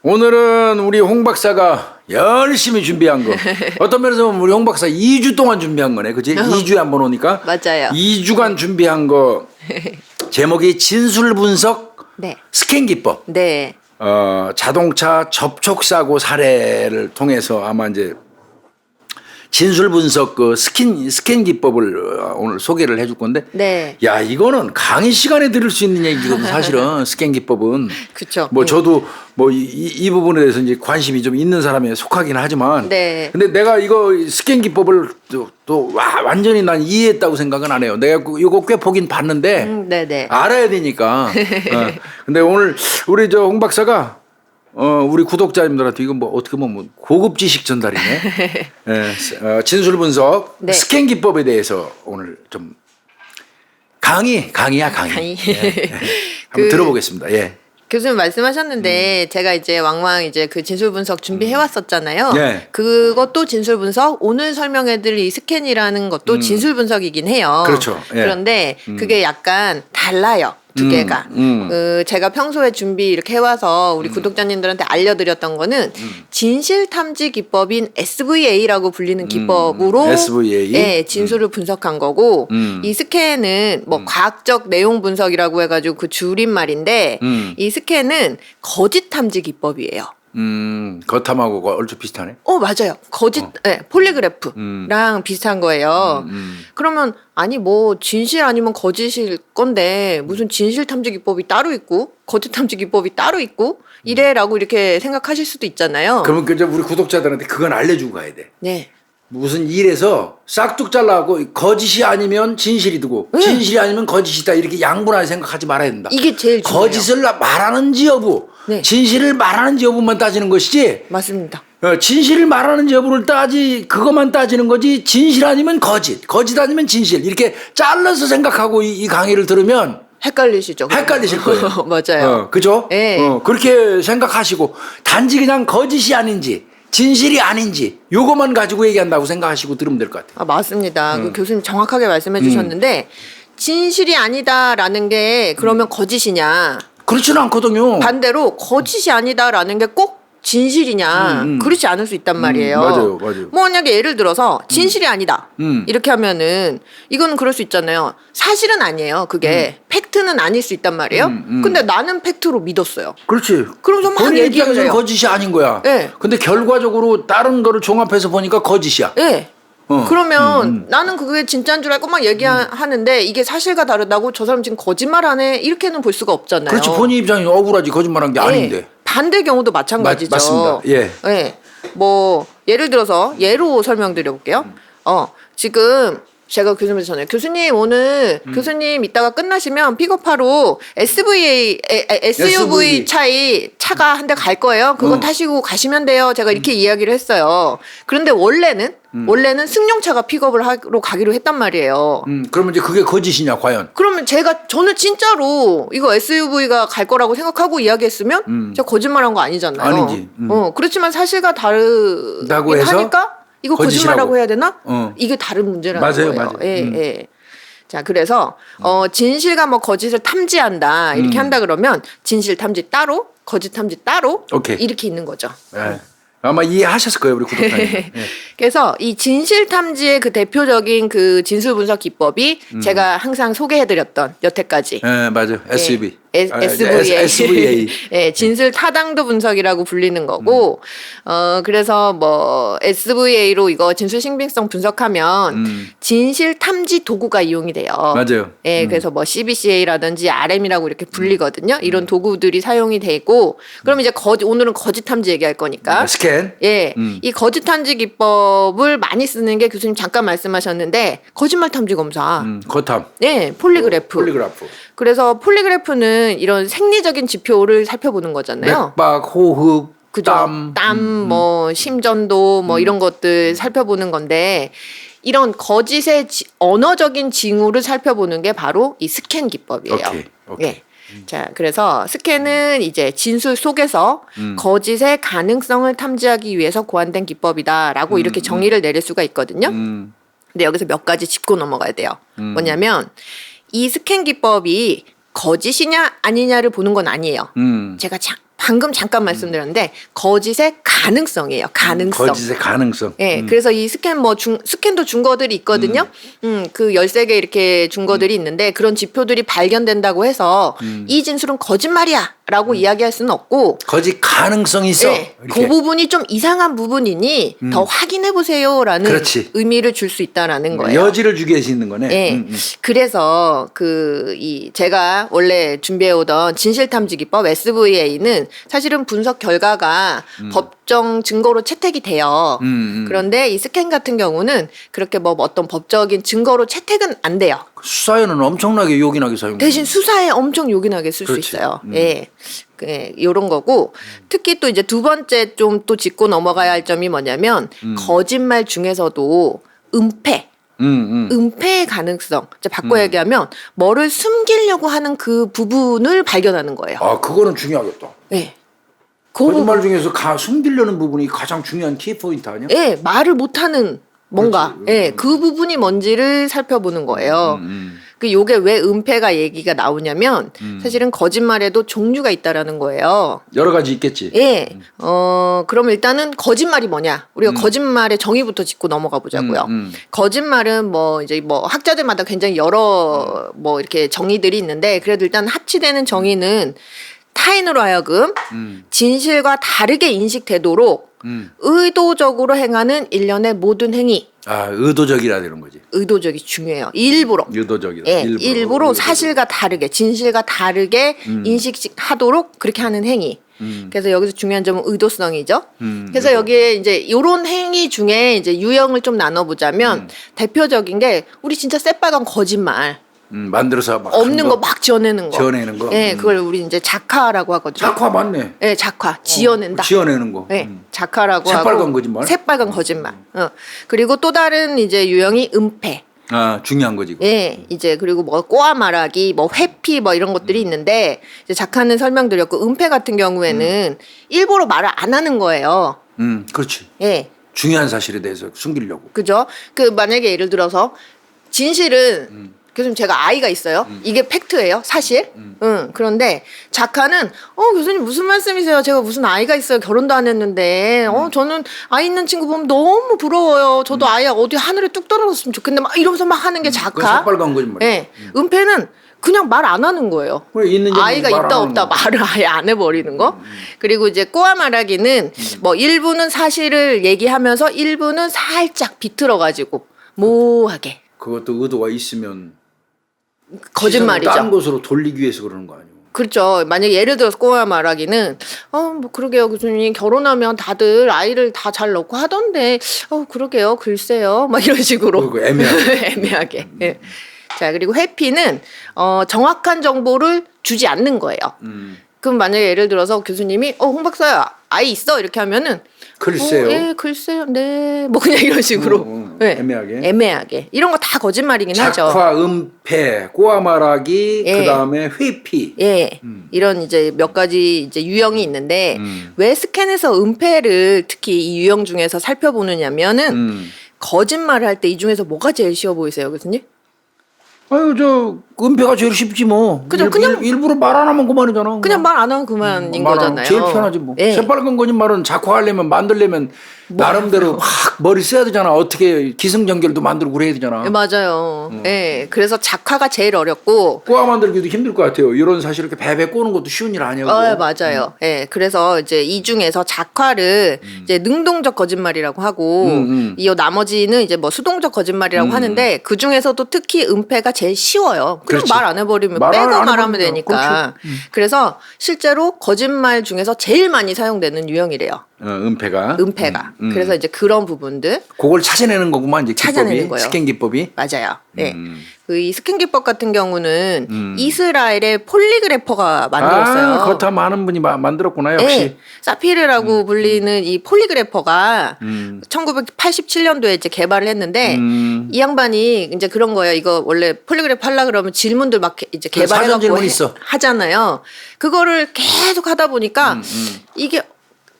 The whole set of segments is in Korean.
오늘은 우리 홍 박사가 열심히 준비한 거. 어떤 면에서 보면 우리 홍 박사 2주 동안 준비한 거네. 그치? 2주에 한 번 오니까. 맞아요. 2주간 준비한 거. 제목이 진술 분석 네. 스캔 기법. 네. 자동차 접촉사고 사례를 통해서 아마 이제 진술 분석 그 스캔 기법을 오늘 소개를 해줄 건데. 네. 야, 이거는 강의 시간에 들을 수 있는 얘기거든, 사실은. 스캔 기법은. 그쵸. 뭐 저도 뭐 이 부분에 대해서 이제 관심이 좀 있는 사람에 속하긴 하지만. 네. 근데 내가 이거 스캔 기법을 완전히 난 이해했다고 생각은 안 해요. 내가 이거 꽤 보긴 봤는데. 네네. 알아야 되니까. 근데 오늘 우리 저 홍 박사가 우리 구독자님들한테 이건 뭐 어떻게 보면 고급 지식 전달이네. 예, 진술 분석 네. 스캔 기법에 대해서 오늘 좀 강의야 강의. 예. 한번 들어보겠습니다. 예. 교수님 말씀하셨는데 제가 이제 왕왕 이제 그 진술 분석 준비해 왔었잖아요. 네. 그것도 진술 분석, 오늘 설명해드릴 이 스캔이라는 것도 진술 분석이긴 해요. 그렇죠. 예. 그런데 그게 약간 달라요. 두 개가. 제가 평소에 준비 이렇게 해와서 우리 구독자님들한테 알려드렸던 거는 진실 탐지 기법인 SVA라고 불리는 기법으로 SVA. 예, 진술을 분석한 거고 이 스캔은 뭐 과학적 내용 분석이라고 해가지고 그 줄임말인데 이 스캔은 거짓 탐지 기법이에요. 거탐하고 얼추 비슷하네. 맞아요. 거짓, 네, 폴리그래프랑 비슷한 거예요. 그러면, 아니, 뭐, 진실 아니면 거짓일 건데, 무슨 진실 탐지 기법이 따로 있고, 거짓 탐지 기법이 따로 있고, 이래라고 이렇게 생각하실 수도 있잖아요. 그러면 그저 우리 구독자들한테 그건 알려주고 가야 돼. 네. 무슨 일에서 싹둑 잘라갖고 거짓이 아니면 진실이 되고 진실이 아니면 거짓이다 이렇게 양분하게 생각하지 말아야 된다. 이게 제일 중요해요. 거짓을 말하는지 여부, 네. 진실을 말하는지 여부만 따지는 것이지. 맞습니다. 진실을 말하는지 여부를 그것만 따지는 거지. 진실 아니면 거짓, 거짓 아니면 진실 이렇게 잘라서 생각하고 이 강의를 들으면 헷갈리시죠? 헷갈리실 거예요. 맞아요. 그죠? 네. 그렇게 생각하시고 단지 그냥 거짓이 아닌지 진실이 아닌지 요것만 가지고 얘기한다고 생각하시고 들으면 될 것 같아요. 맞습니다. 그 교수님 정확하게 말씀해 주셨는데 진실이 아니다라는 게 그러면 거짓이냐? 그렇지는 않거든요. 반대로 거짓이 아니다라는 게 꼭 진실이냐? 그렇지 않을 수 있단 말이에요. 맞아요. 뭐 만약에 예를 들어서 진실이 아니다 이렇게 하면은 이거는 그럴 수 있잖아요. 사실은 아니에요. 그게 팩트는 아닐 수 있단 말이에요. 근데 나는 팩트로 믿었어요. 그렇지. 그러면서 막 본인 얘기를 입장에서는 해요. 거짓이 아닌 거야. 네. 근데 결과적으로 다른 거를 종합해서 보니까 거짓이야. 예. 그러면 나는 그게 진짜인 줄 알고 막 얘기하는데 이게 사실과 다르다고 저 사람 지금 거짓말하네 이렇게는 볼 수가 없잖아요. 그렇지. 본인 입장이 억울하지 거짓말한 게 예. 아닌데. 반대 경우도 마찬가지죠. 맞습니다. 예. 예. 뭐 예를 들어서 예로 설명드려 볼게요. 지금 제가 교수님한테 전화해요. 교수님 오늘 교수님 이따가 끝나시면 픽업하러 SUV 차가 한 대 갈 거예요. 그거 타시고 가시면 돼요. 제가 이렇게 이야기를 했어요. 그런데 원래는 승용차가 픽업을 하러 가기로 했단 말이에요. 그러면 이제 그게 거짓이냐 과연? 그러면 저는 진짜로 이거 SUV가 갈 거라고 생각하고 이야기했으면 제가 거짓말한 거 아니잖아요. 아니지. 그렇지만 사실과 다르다고 해서 하니까 이거 거짓이라고. 거짓말이라고 해야 되나? 이게 다른 문제라는 거예요. 맞아요. 예. 자, 그래서 진실과 뭐 거짓을 탐지한다 이렇게 한다 그러면 진실 탐지 따로, 거짓 탐지 따로 오케이. 이렇게 있는 거죠. 예. 아마 이해하셨을 거예요 우리 구독자님. 예. 그래서 이 진실 탐지의 그 대표적인 그 진술 분석 기법이 제가 항상 소개해드렸던 여태까지. 예, 맞아요. SUV. SVA. 예, 진술 타당도 분석이라고 불리는 거고, 그래서 뭐, SVA로 이거 진술 신빙성 분석하면 진실 탐지 도구가 이용이 돼요. 맞아요. 예, 그래서 뭐 CBCA라든지 RM이라고 이렇게 불리거든요. 이런 도구들이 사용이 되고, 그럼 이제 오늘은 거짓 탐지 얘기할 거니까. 스캔. 예, 이 거짓 탐지 기법을 많이 쓰는 게 교수님 잠깐 말씀하셨는데, 거짓말 탐지 검사. 거탐. 예, 폴리그래프. 폴리그래프. 그래서 폴리그래프는 이런 생리적인 지표를 살펴보는 거잖아요. 맥박, 호흡, 그죠? 뭐 심전도 뭐 이런 것들 살펴보는 건데 이런 거짓의 언어적인 징후를 살펴보는 게 바로 이 스캔 기법이에요. 오케이. 예. 자, 그래서 스캔은 이제 진술 속에서 거짓의 가능성을 탐지하기 위해서 고안된 기법이다라고 이렇게 정의를 내릴 수가 있거든요. 근데 여기서 몇 가지 짚고 넘어가야 돼요. 뭐냐면 이 스캔 기법이 거짓이냐 아니냐를 보는 건 아니에요. 제가 방금 잠깐 말씀드렸는데 거짓의 가능성이에요. 가능성. 거짓의 가능성. 예, 그래서 이 스캔도 증거들이 있거든요. 그 13개 이렇게 증거들이 있는데 그런 지표들이 발견된다고 해서 이 진술은 거짓말이야 라고 이야기할 수는 없고 거짓 가능성이 있어. 예, 이렇게. 그 부분이 좀 이상한 부분이니 더 확인해 보세요라는 그렇지. 의미를 줄 수 있다라는 거예요. 여지를 주게 해주는 거네. 예. 그래서 제가 원래 준비해 오던 진실탐지 기법 SVA는 사실은 분석 결과가 법정 증거로 채택이 돼요. 그런데 이 스캔 같은 경우는 그렇게 뭐 어떤 법적인 증거로 채택은 안 돼요. 수사에는 엄청나게 요긴하게 사용. 대신 수사에 엄청 요긴하게 쓸 수 그렇지. 있어요. 예. 예, 요런 거고 특히 또 이제 두 번째 좀 또 짚고 넘어가야 할 점이 뭐냐면 거짓말 중에서도 은폐의 가능성. 이제 바꿔 얘기하면 뭐를 숨기려고 하는 그 부분을 발견하는 거예요. 아, 그거는 중요하겠다. 예. 거짓말 중에서 숨기려는 부분이 가장 중요한 키포인트 아니야? 예, 말을 못하는 뭔가, 그렇지. 예, 그 부분이 뭔지를 살펴보는 거예요. 그 요게 왜 은폐가 얘기가 나오냐면 사실은 거짓말에도 종류가 있다라는 거예요. 여러 가지 있겠지. 예, 그럼 일단은 거짓말이 뭐냐? 우리가 거짓말의 정의부터 짚고 넘어가 보자고요. 거짓말은 뭐 이제 뭐 학자들마다 굉장히 여러 뭐 이렇게 정의들이 있는데 그래도 일단 합치되는 정의는 타인으로 하여금 진실과 다르게 인식되도록 의도적으로 행하는 일련의 모든 행위. 아, 의도적이라 되는 거지. 의도적이 중요해요. 일부러. 의도적이다. 예, 일부러 사실과 다르게, 진실과 다르게 인식하도록 그렇게 하는 행위. 그래서 여기서 중요한 점은 의도성이죠. 그래서 여기에 이제 요런 행위 중에 이제 유형을 좀 나눠보자면 대표적인 게 우리 진짜 새빨간 거짓말. 만들어서 막 없는 거 막 지어내는 거. 지어내는 거. 예, 그걸 우리 이제 작화라고 하거든요. 작화 맞네. 예, 작화. 지어낸다. 지어내는 거. 네, 작화라고 새빨간 하고 거짓말? 새빨간 거짓말. 그리고 또 다른 이제 유형이 은폐. 아, 중요한 거지. 이거. 예, 이제 그리고 뭐 꼬아 말하기, 뭐 회피 뭐 이런 것들이 있는데 이제 작화는 설명드렸고 은폐 같은 경우에는 일부러 말을 안 하는 거예요. 그렇지. 예, 중요한 사실에 대해서 숨기려고. 그죠? 그 만약에 예를 들어서 진실은 교수님 제가 아이가 있어요. 이게 팩트예요, 사실. 그런데 작가는 교수님 무슨 말씀이세요? 제가 무슨 아이가 있어요. 결혼도 안 했는데 저는 아이 있는 친구 보면 너무 부러워요. 저도 아이 어디 하늘에 뚝 떨어졌으면 좋겠는데 막 이러면서 막 하는 게 그건 작가. 새빨간 거짓말. 예, 은폐는 그냥 말 안 하는 거예요. 그래, 있는지 아이가 말안 있다 하는 없다 거. 말을 아예 안 해버리는 거. 그리고 이제 꼬아 말하기는 뭐 일부는 사실을 얘기하면서 일부는 살짝 비틀어가지고 모호하게 그것도 의도가 있으면 거짓말이죠. 시선을 딴 곳으로 돌리기 위해서 그러는 거 아니에요? 그렇죠. 만약에 예를 들어서 꼬아 말하기는 뭐 그러게요 교수님 결혼하면 다들 아이를 다 잘 낳고 하던데 그러게요 글쎄요 막 이런 식으로 그리고 애매하게. 애매하게. 예. 자 그리고 회피는 정확한 정보를 주지 않는 거예요. 그럼 만약에 예를 들어서 교수님이 홍 박사야 아이 있어 이렇게 하면은 글쎄요. 예 글쎄요 네 뭐 그냥 이런 식으로 예. 애매하게 이런 거 다 거짓말이긴 하죠. 작화, 은폐, 꼬아 말하기, 예. 그다음에 회피. 예, 이런 이제 몇 가지 이제 유형이 있는데 왜 스캔에서 은폐를 특히 이 유형 중에서 살펴보느냐면은 거짓말을 할 때 이 중에서 뭐가 제일 쉬워 보이세요, 교수님? 아유 저 은폐가 제일 쉽지 뭐. 그죠, 그냥- 일부러 말 안 하면 그만이잖아. 그냥 말 안 하면 그만인 말 안 하면 거잖아요. 제일 편하지 뭐. 예. 새빨간 거짓말은 작화하려면 만들려면 나름대로 막 머리 써야 되잖아. 어떻게 기승전결도 만들고 그래야 되잖아. 예, 맞아요. 예, 그래서 작화가 제일 어렵고 꼬아 만들기도 힘들 것 같아요. 이런 사실 이렇게 베베 꼬는 것도 쉬운 일 아니고. 맞아요. 예, 그래서 이제 이 중에서 작화를 이제 능동적 거짓말이라고 하고 이 나머지는 이제 뭐 수동적 거짓말이라고 하는데 그 중에서도 특히 은폐가 제일 쉬워요. 그냥 그렇지. 말 안 해버리면 말 빼고 안 말하면 해버리면 되니까. 그래서 실제로 거짓말 중에서 제일 많이 사용되는 유형이래요. 은폐가. 그래서 이제 그런 부분들 그걸 찾아내는 거구만 이제 기법이. 찾아내는 거예요. 스캔 기법이. 맞아요. 예. 이 스캔 기법 같은 경우는 이스라엘의 폴리그래퍼가 만들었어요. 그거 다 많은 분이 만들었구나 역시. 예. 사피르라고 불리는 이 폴리그래퍼가 1987년도에 이제 개발을 했는데 이 양반이 이제 그런 거예요. 이거 원래 폴리그래퍼 하려 그러면 질문들 막 이제 사전 개발해갖고 질문 있어. 하잖아요. 그거를 계속 하다 보니까 이게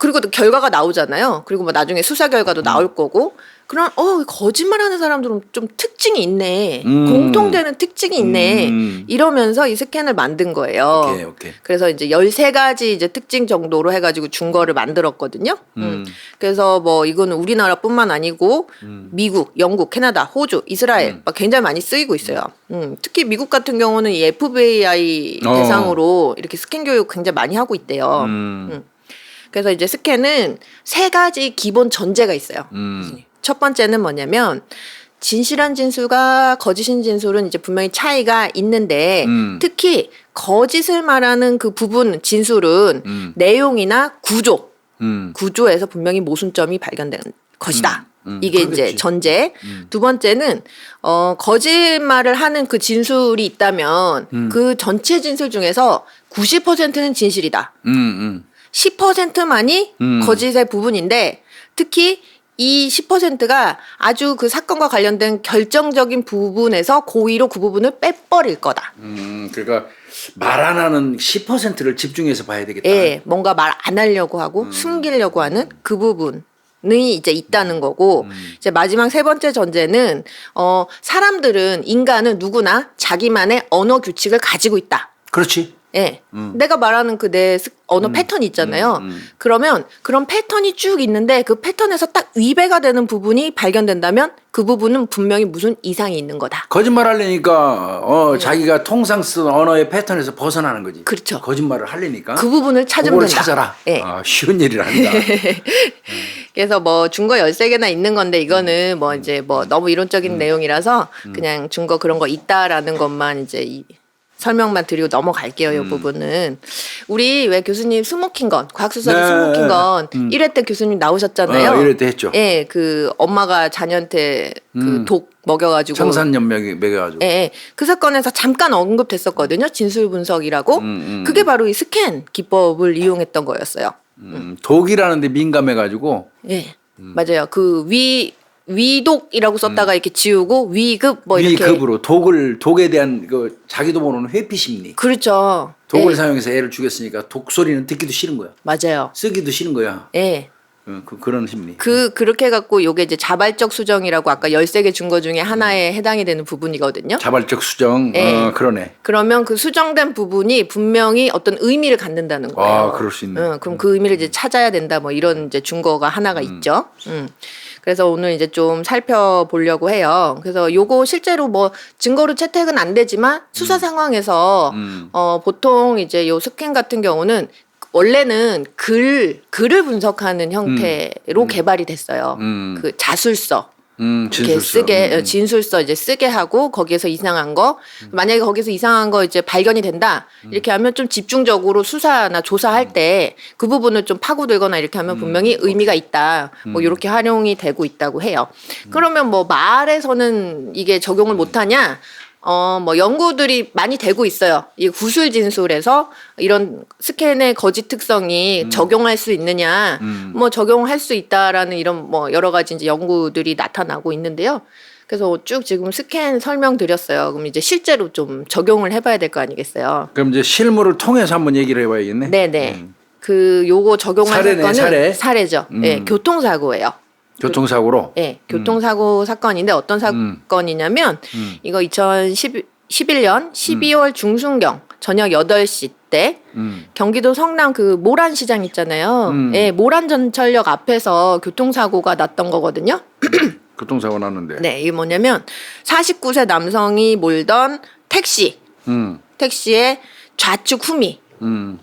그리고 또 결과가 나오잖아요. 그리고 뭐 나중에 수사 결과도 나올 거고. 그런 거짓말하는 사람들은 좀 특징이 있네. 공통되는 특징이 있네. 이러면서 이 스캔을 만든 거예요. 오케이. 그래서 이제 13가지 이제 특징 정도로 해가지고 준거를 만들었거든요. 그래서 뭐 이거는 우리나라뿐만 아니고 미국, 영국, 캐나다, 호주, 이스라엘 막 굉장히 많이 쓰이고 있어요. 특히 미국 같은 경우는 이 FBI 대상으로 이렇게 스캔 교육 굉장히 많이 하고 있대요. 그래서 이제 스캔은 3가지 기본 전제가 있어요. 첫 번째는 뭐냐면 진실한 진술과 거짓인 진술은 이제 분명히 차이가 있는데 특히 거짓을 말하는 그 부분 진술은 내용이나 구조에서 분명히 모순점이 발견되는 것이다. 이게 그러겠지. 이제 전제. 두 번째는 거짓말을 하는 그 진술이 있다면 그 전체 진술 중에서 90%는 진실이다. 10%만이 거짓의 부분인데 특히 이 10%가 아주 그 사건과 관련된 결정적인 부분에서 고의로 그 부분을 빼버릴 거다. 그러니까 말 안 하는 10%를 집중해서 봐야 되겠다. 예, 뭔가 말 안 하려고 하고 숨기려고 하는 그 부분이 이제 있다는 거고 이제 마지막 3번째 전제는 사람들은 인간은 누구나 자기만의 언어 규칙을 가지고 있다. 그렇지. 예. 내가 말하는 그 내 언어 패턴이 있잖아요. 그러면 그런 패턴이 쭉 있는데 그 패턴에서 딱 위배가 되는 부분이 발견된다면 그 부분은 분명히 무슨 이상이 있는 거다. 거짓말 하려니까 자기가 통상 쓰는 언어의 패턴에서 벗어나는 거지. 그렇죠. 거짓말을 하려니까 그 부분을 찾으면 그걸 된다. 찾아라. 예. 쉬운 일이 아니다. 그래서 뭐 준거 13개나 있는 건데 이거는 뭐 이제 뭐 너무 이론적인 내용이라서 그냥 준거 그런 거 있다라는 것만 이제 설명만 드리고 넘어갈게요. 이 부분은. 우리 왜 교수님 스모킹건, 과학수사기 네. 스모킹건 1회 때 교수님 나오셨잖아요. 1회 때 했죠. 예, 그 엄마가 자녀한테 그 독 먹여가지고. 청산염 먹여가지고. 예, 예. 그 사건에서 잠깐 언급됐었거든요. 진술 분석이라고. 그게 바로 이 스캔 기법을 이용했던 거였어요. 독이라는데 민감해가지고. 예, 맞아요. 그 위독이라고 썼다가 이렇게 지우고 위급 뭐 이렇게. 위급으로 독에 대한 그 자기도 모르는 회피 심리. 그렇죠. 독을 예, 사용해서 애를 죽였으니까 독 소리는 듣기도 싫은 거야. 맞아요. 쓰기도 싫은 거야. 예. 그런 심리. 그렇게 해갖고 요게 이제 자발적 수정이라고 아까 13개 준 거 중에 하나에 해당이 되는 부분이거든요. 자발적 수정. 예. 그러네. 그러면 그 수정된 부분이 분명히 어떤 의미를 갖는다는 거예요. 그럴 수 있네. 그럼 그 의미를 이제 찾아야 된다 뭐 이런 이제 준거가 하나가 있죠. 그래서 오늘 이제 좀 살펴보려고 해요. 그래서 요거 실제로 뭐 증거로 채택은 안 되지만 수사 상황에서 보통 이제 요 스캔 같은 경우는 원래는 글을 분석하는 형태로 개발이 됐어요. 그 자술서. 이렇게 진술서. 쓰게 진술서 이제 쓰게 하고 거기에서 이상한 거 만약에 거기서 이상한 거 이제 발견이 된다 이렇게 하면 좀 집중적으로 수사나 조사할 때 그 부분을 좀 파고들거나 이렇게 하면 분명히 의미가 있다 뭐 이렇게 활용이 되고 있다고 해요. 그러면 뭐 말에서는 이게 적용을 못하냐? 뭐 연구들이 많이 되고 있어요. 이 구술 진술에서 이런 스캔의 거짓 특성이 적용할 수 있느냐, 뭐 적용할 수 있다라는 이런 뭐 여러 가지 이제 연구들이 나타나고 있는데요. 그래서 쭉 지금 스캔 설명드렸어요. 그럼 이제 실제로 좀 적용을 해봐야 될 거 아니겠어요. 그럼 이제 실물을 통해서 한번 얘기를 해봐야겠네. 네네. 그 요거 적용할 사례네, 사건은 사례. 사례죠. 예, 교통사고예요. 교통사고로. 예, 교통사고 사건인데 어떤 사건이냐면 이거 2011년 12월 중순경 저녁 8시 때 경기도 성남 그 모란시장 있잖아요. 예, 모란전철역 앞에서 교통사고가 났던 거거든요. 교통사고 났는데. 네, 이게 뭐냐면 49세 남성이 몰던 택시의 좌측 후미.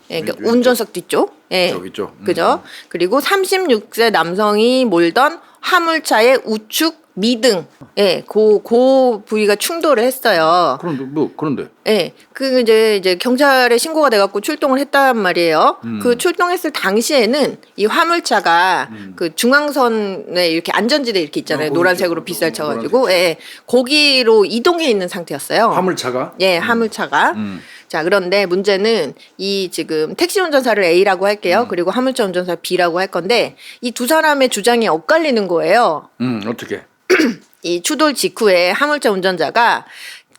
예, 그러니까 운전석 뒤쪽. 예. 여기 있죠. 그죠? 그리고 36세 남성이 몰던 화물차의 우측 미등. 예, 그 부위가 충돌을 했어요. 그런데. 예, 그 이제 경찰에 신고가 돼갖고 출동을 했단 말이에요. 그 출동했을 당시에는 이 화물차가 그 중앙선에 이렇게 안전지대 이렇게 있잖아요. 노란색으로 빗살 쳐가지고, 예, 거기로 이동해 있는 상태였어요. 화물차가? 예, 화물차가. 자, 그런데 문제는 이 지금 택시 운전사를 A라고 할게요. 그리고 화물차 운전사 B라고 할 건데 이 두 사람의 주장이 엇갈리는 거예요. 어떻게? 이 추돌 직후에 화물차 운전자가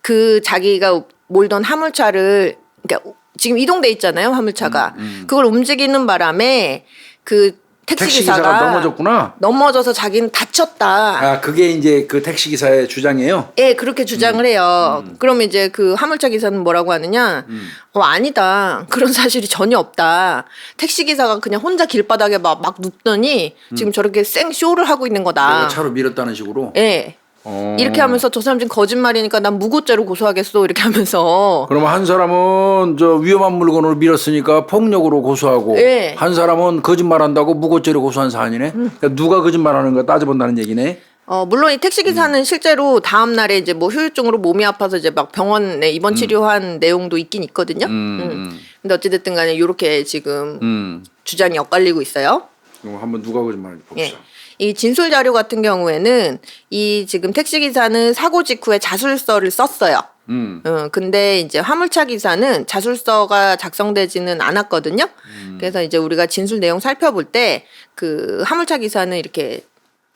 그 자기가 몰던 화물차를 그러니까 지금 이동돼 있잖아요, 화물차가. 그걸 움직이는 바람에 그 택시기사가 넘어졌구나. 넘어져서 자기는 다쳤다. 아, 그게 이제 그 택시기사의 주장이에요? 예, 그렇게 주장을 해요. 그러면 이제 그 화물차 기사는 뭐라고 하느냐? 아니다. 그런 사실이 전혀 없다. 택시기사가 그냥 혼자 길바닥에 막 눕더니 지금 저렇게 생쇼를 하고 있는 거다. 내가 차로 밀었다는 식으로? 예. 이렇게 하면서 저 사람 지금 거짓말이니까 난 무고죄로 고소하겠어. 이렇게 하면서. 그러면 한 사람은 저 위험한 물건으로 밀었으니까 폭력으로 고소하고 예. 한 사람은 거짓말한다고 무고죄로 고소한 사안이네. 그러니까 누가 거짓말하는가 따져본다는 얘기네. 물론 이 택시기사는 실제로 다음날에 이제 뭐 후유증으로 몸이 아파서 이제 막 병원에 입원 치료한 내용도 있긴 있거든요. 근데 어찌됐든 간에 이렇게 지금 주장이 엇갈리고 있어요. 그럼 한번 누가 거짓말인지 봅시다. 예. 이 진술 자료 같은 경우에는 이 지금 택시기사는 사고 직후에 자술서를 썼어요. 근데 이제 화물차 기사는 자술서가 작성되지는 않았거든요. 그래서 이제 우리가 진술 내용 살펴볼 때 그 화물차 기사는 이렇게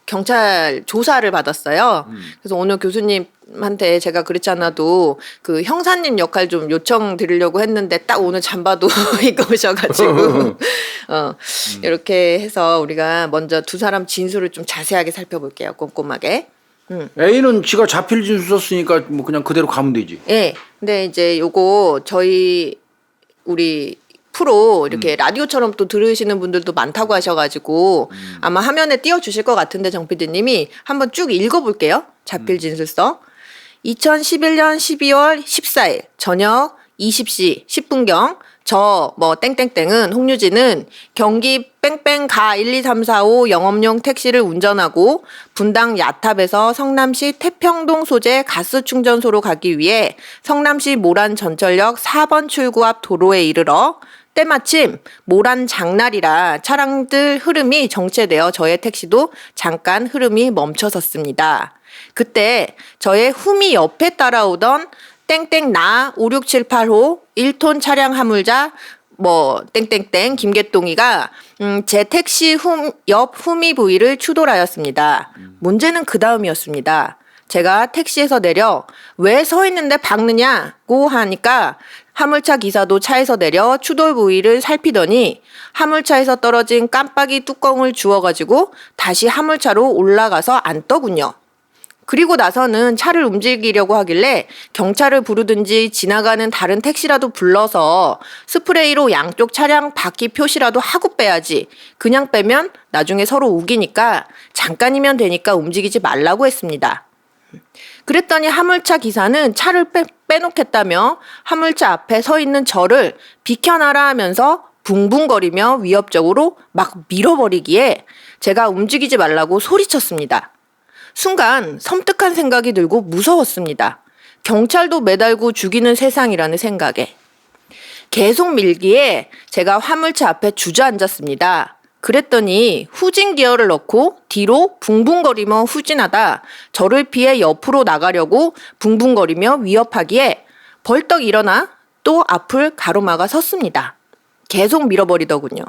경찰 조사를 받았어요. 그래서 오늘 교수님한테 제가 그렇지 않아도 그 형사님 역할 좀 요청 드리려고 했는데 딱 오늘 잠바도 입고 오셔가지고 이렇게 해서 우리가 먼저 두 사람 진술을 좀 자세하게 살펴볼게요. 꼼꼼하게. A는 지가 자필 진술 썼으니까 뭐 그냥 그대로 가면 되지. 예. 근데 이제 요거 저희 우리 프로 이렇게 라디오처럼 또 들으시는 분들도 많다고 하셔가지고 아마 화면에 띄워주실 것 같은데 정 PD님이 한번 쭉 읽어볼게요. 자필 진술서. 2011년 12월 14일 저녁 20시 10분경 저 뭐 땡땡땡은 홍유진은 경기 뺑뺑 가 12345 영업용 택시를 운전하고 분당 야탑에서 성남시 태평동 소재 가스 충전소로 가기 위해 성남시 모란 전철역 4번 출구 앞 도로에 이르러 때마침 모란 장날이라 차량들 흐름이 정체되어 저의 택시도 잠깐 흐름이 멈춰섰습니다. 그때 저의 후미 옆에 따라오던 땡땡 나 5678호 1톤 차량 화물자 뭐 땡땡땡 김개똥이가 제 택시 옆 후미 부위를 추돌하였습니다. 문제는 그 다음이었습니다. 제가 택시에서 내려 왜 서 있는데 박느냐고 하니까 화물차 기사도 차에서 내려 추돌 부위를 살피더니 화물차에서 떨어진 깜빡이 뚜껑을 주워가지고 다시 화물차로 올라가서 앉더군요. 그리고 나서는 차를 움직이려고 하길래 경찰을 부르든지 지나가는 다른 택시라도 불러서 스프레이로 양쪽 차량 바퀴 표시라도 하고 빼야지. 그냥 빼면 나중에 서로 우기니까 잠깐이면 되니까 움직이지 말라고 했습니다. 그랬더니 화물차 기사는 차를 빼놓겠다며 화물차 앞에 서 있는 저를 비켜나라 하면서 붕붕거리며 위협적으로 막 밀어버리기에 제가 움직이지 말라고 소리쳤습니다. 순간 섬뜩한 생각이 들고 무서웠습니다. 경찰도 매달고 죽이는 세상이라는 생각에. 계속 밀기에 제가 화물차 앞에 주저앉았습니다. 그랬더니 후진 기어를 넣고 뒤로 붕붕거리며 후진하다 저를 피해 옆으로 나가려고 붕붕거리며 위협하기에 벌떡 일어나 또 앞을 가로막아 섰습니다. 계속 밀어버리더군요.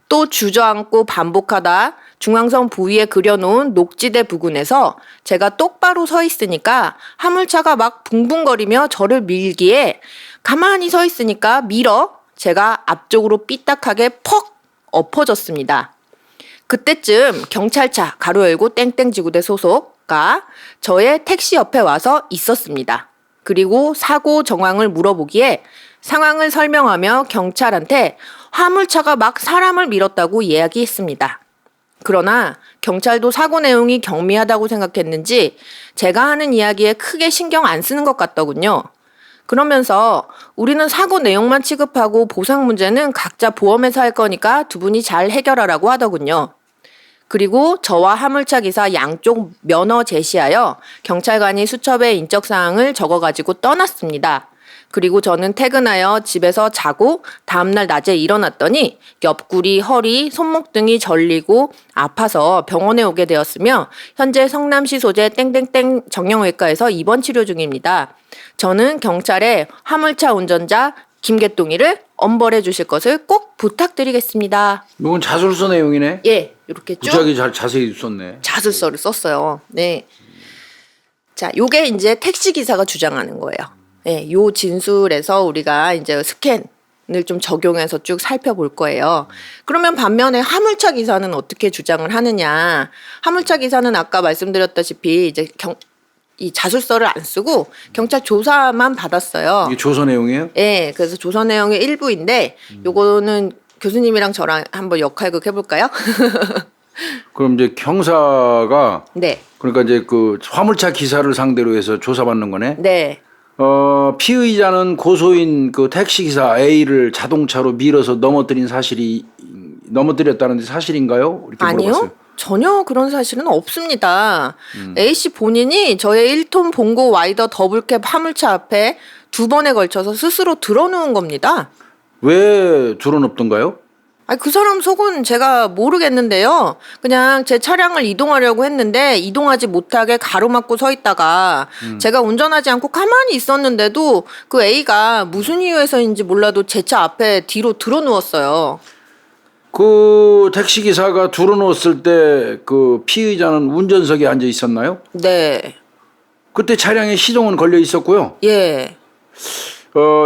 또 주저앉고 반복하다 중앙선 부위에 그려놓은 녹지대 부근에서 제가 똑바로 서 있으니까 화물차가 막 붕붕거리며 저를 밀기에 가만히 서 있으니까 밀어 제가 앞쪽으로 삐딱하게 퍽 엎어졌습니다. 그때쯤 경찰차 가로 열고 땡땡지구대 소속가 저의 택시 옆에 와서 있었습니다. 그리고 사고 정황을 물어보기에 상황을 설명하며 경찰한테 화물차가 막 사람을 밀었다고 이야기했습니다. 그러나 경찰도 사고 내용이 경미하다고 생각했는지 제가 하는 이야기에 크게 신경 안 쓰는 것 같더군요. 그러면서 우리는 사고 내용만 취급하고 보상 문제는 각자 보험에서 할 거니까 두 분이 잘 해결하라고 하더군요. 그리고 저와 화물차 기사 양쪽 면허 제시하여 경찰관이 수첩에 인적사항을 적어가지고 떠났습니다. 그리고 저는 퇴근하여 집에서 자고 다음날 낮에 일어났더니 옆구리, 허리, 손목 등이 절리고 아파서 병원에 오게 되었으며 현재 성남시 소재 땡땡땡 정형외과에서 입원 치료 중입니다. 저는 경찰에 화물차 운전자 김개똥이를 엄벌해 주실 것을 꼭 부탁드리겠습니다. 이건 자술서 내용이네. 예, 이렇게 쭉 무지하게 잘 자세히 썼네. 자술서를 썼어요. 네. 자, 요게 이제 택시 기사가 주장하는 거예요. 예, 요 진술에서 우리가 이제 스캔 좀 적용해서 쭉 살펴볼 거예요. 그러면 반면에 화물차 기사는 어떻게 주장을 하느냐? 화물차 기사는 아까 말씀드렸다시피 이제 이 자술서를 안 쓰고 경찰 조사만 받았어요. 이게 조서 내용이에요? 네, 그래서 조서 내용의 일부인데 요거는 교수님이랑 저랑 한번 역할극 해볼까요? 그럼 이제 형사가 네, 그러니까 이제 그 화물차 기사를 상대로 해서 조사받는 거네. 네. 피의자는 고소인 그 택시 기사 A를 자동차로 밀어서 넘어뜨렸다는데 사실인가요? 이렇게 아니요. 물어봤어요. 전혀 그런 사실은 없습니다. A씨 본인이 저의 1톤 봉고 와이더 더블캡 화물차 앞에 2번에 걸쳐서 스스로 들어놓은 겁니다. 왜 들어놓던가요? 아니, 그 사람 속은 제가 모르겠는데요. 그냥 제 차량을 이동하려고 했는데 이동하지 못하게 가로막고 서 있다가 제가 운전하지 않고 가만히 있었는데도 그 A가 무슨 이유에서인지 몰라도 제 차 앞에 뒤로 들어누웠어요. 그 택시 기사가 들어놓았을 때 그 피의자는 운전석에 앉아 있었나요? 네. 그때 차량에 시동은 걸려 있었고요. 예.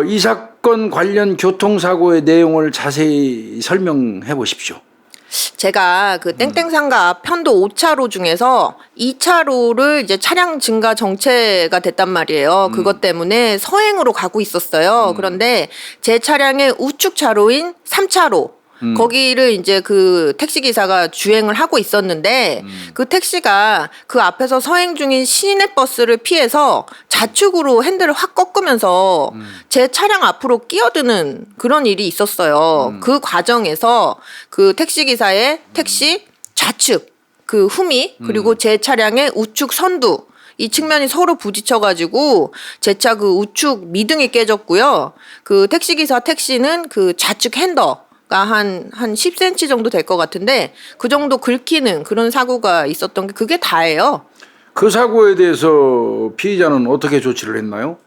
이 사건 관련 교통사고의 내용을 자세히 설명해 보십시오. 제가 그 땡땡상가 앞 편도 5차로 중에서 2차로를 이제 차량 증가 정체가 됐단 말이에요. 그것 때문에 서행으로 가고 있었어요. 그런데 제 차량의 우측 차로인 3차로 거기를 이제 그 택시기사가 주행을 하고 있었는데 그 택시가 그 앞에서 서행 중인 시내버스를 피해서 좌측으로 핸들을 확 꺾으면서 제 차량 앞으로 끼어드는 그런 일이 있었어요. 그 과정에서 그 택시기사의 택시 좌측 그 후미 그리고 제 차량의 우측 선두 이 측면이 서로 부딪혀가지고 제 차 그 우측 미등이 깨졌고요. 그 택시기사 택시는 그 좌측 핸더 한 10cm 정도 될 것 같은데 그 정도 긁히는 그런 사고가 있었던 게 그게 다예요. 그 사고에 대해서 피의자는 어떻게 조치를 했나요?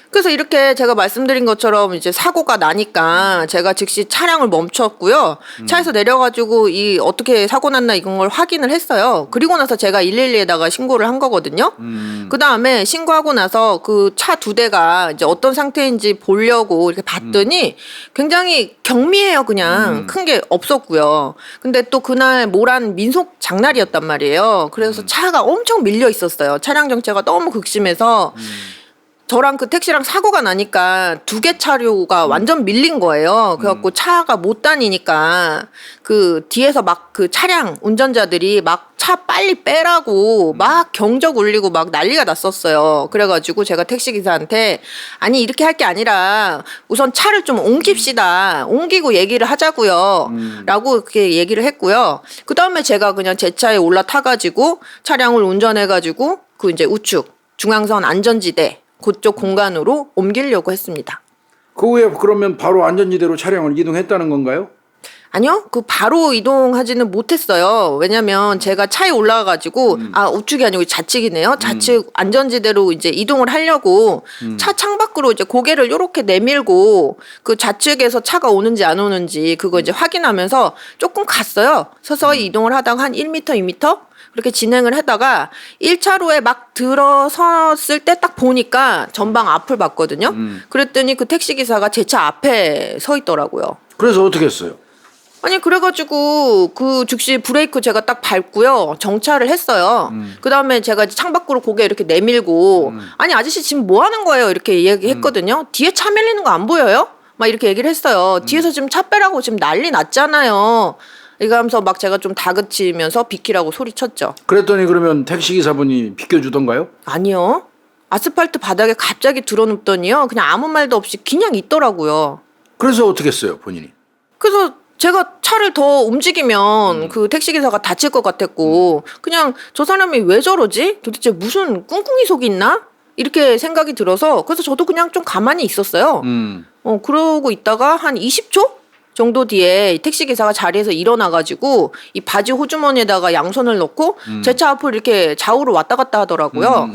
그래서 이렇게 제가 말씀드린 것처럼 이제 사고가 나니까 제가 즉시 차량을 멈췄고요. 차에서 내려가지고 이 어떻게 사고 났나 이런 걸 확인을 했어요. 그리고 나서 제가 112에다가 신고를 한 거거든요. 그 다음에 신고하고 나서 그 차 2대가 이제 어떤 상태인지 보려고 이렇게 봤더니 굉장히 경미해요. 그냥 큰 게 없었고요. 근데 또 그날 모란 민속 장날이었단 말이에요. 그래서 차가 엄청 밀려 있었어요. 차량 정체가 너무 극심해서 저랑 그 택시랑 사고가 나니까 2개 차로가 완전 밀린 거예요. 그래갖고 차가 못 다니니까 그 뒤에서 막 그 차량 운전자들이 막 차 빨리 빼라고 막 경적 울리고 막 난리가 났었어요. 그래가지고 제가 택시기사한테 아니 이렇게 할 게 아니라 우선 차를 좀 옮깁시다. 옮기고 얘기를 하자고요. 라고 그렇게 얘기를 했고요. 그 다음에 제가 그냥 제 차에 올라타가지고 차량을 운전해가지고 그 이제 우측 중앙선 안전지대 그쪽 공간으로 옮기려고 했습니다. 그 후에 그러면 바로 안전지대로 차량을 이동했다는 건가요? 아니요. 그 바로 이동하지는 못했어요. 왜냐면 제가 차에 올라가가지고 우측이 아니고 좌측이네요. 좌측 안전지대로 이제 이동을 하려고 차 창밖으로 이제 고개를 요렇게 내밀고 그 좌측에서 차가 오는지 안 오는지 그거 이제 확인하면서 조금 갔어요. 서서히 이동을 하다가 한 1m, 2m 그렇게 진행을 하다가 1차로에 막 들어섰을 때 딱 보니까 전방 앞을 봤거든요. 그랬더니 그 택시기사가 제 차 앞에 서 있더라고요. 그래서 어떻게 했어요? 아니 그래가지고 그 즉시 브레이크 제가 딱 밟고요 정차를 했어요. 그 다음에 제가 이제 창밖으로 고개 이렇게 내밀고 아니 아저씨 지금 뭐 하는 거예요 이렇게 얘기했거든요. 뒤에 차 밀리는 거 안 보여요? 막 이렇게 얘기를 했어요. 뒤에서 지금 차 빼라고 지금 난리 났잖아요. 이거 하면서 막 제가 좀 다그치면서 비키라고 소리쳤죠. 그랬더니 그러면 택시기사분이 비켜주던가요? 아니요. 아스팔트 바닥에 갑자기 들어눕더니요 그냥 아무 말도 없이 그냥 있더라고요. 그래서 어떻게 했어요 본인이? 그래서 제가 차를 더 움직이면 그 택시기사가 다칠 것 같았고 그냥 저 사람이 왜 저러지? 도대체 무슨 꿍꿍이 속이 있나? 이렇게 생각이 들어서 그래서 저도 그냥 좀 가만히 있었어요. 그러고 있다가 한 20초 정도 뒤에 택시기사가 자리에서 일어나가지고 이 바지 호주머니에다가 양손을 넣고 제 차 앞을 이렇게 좌우로 왔다 갔다 하더라고요.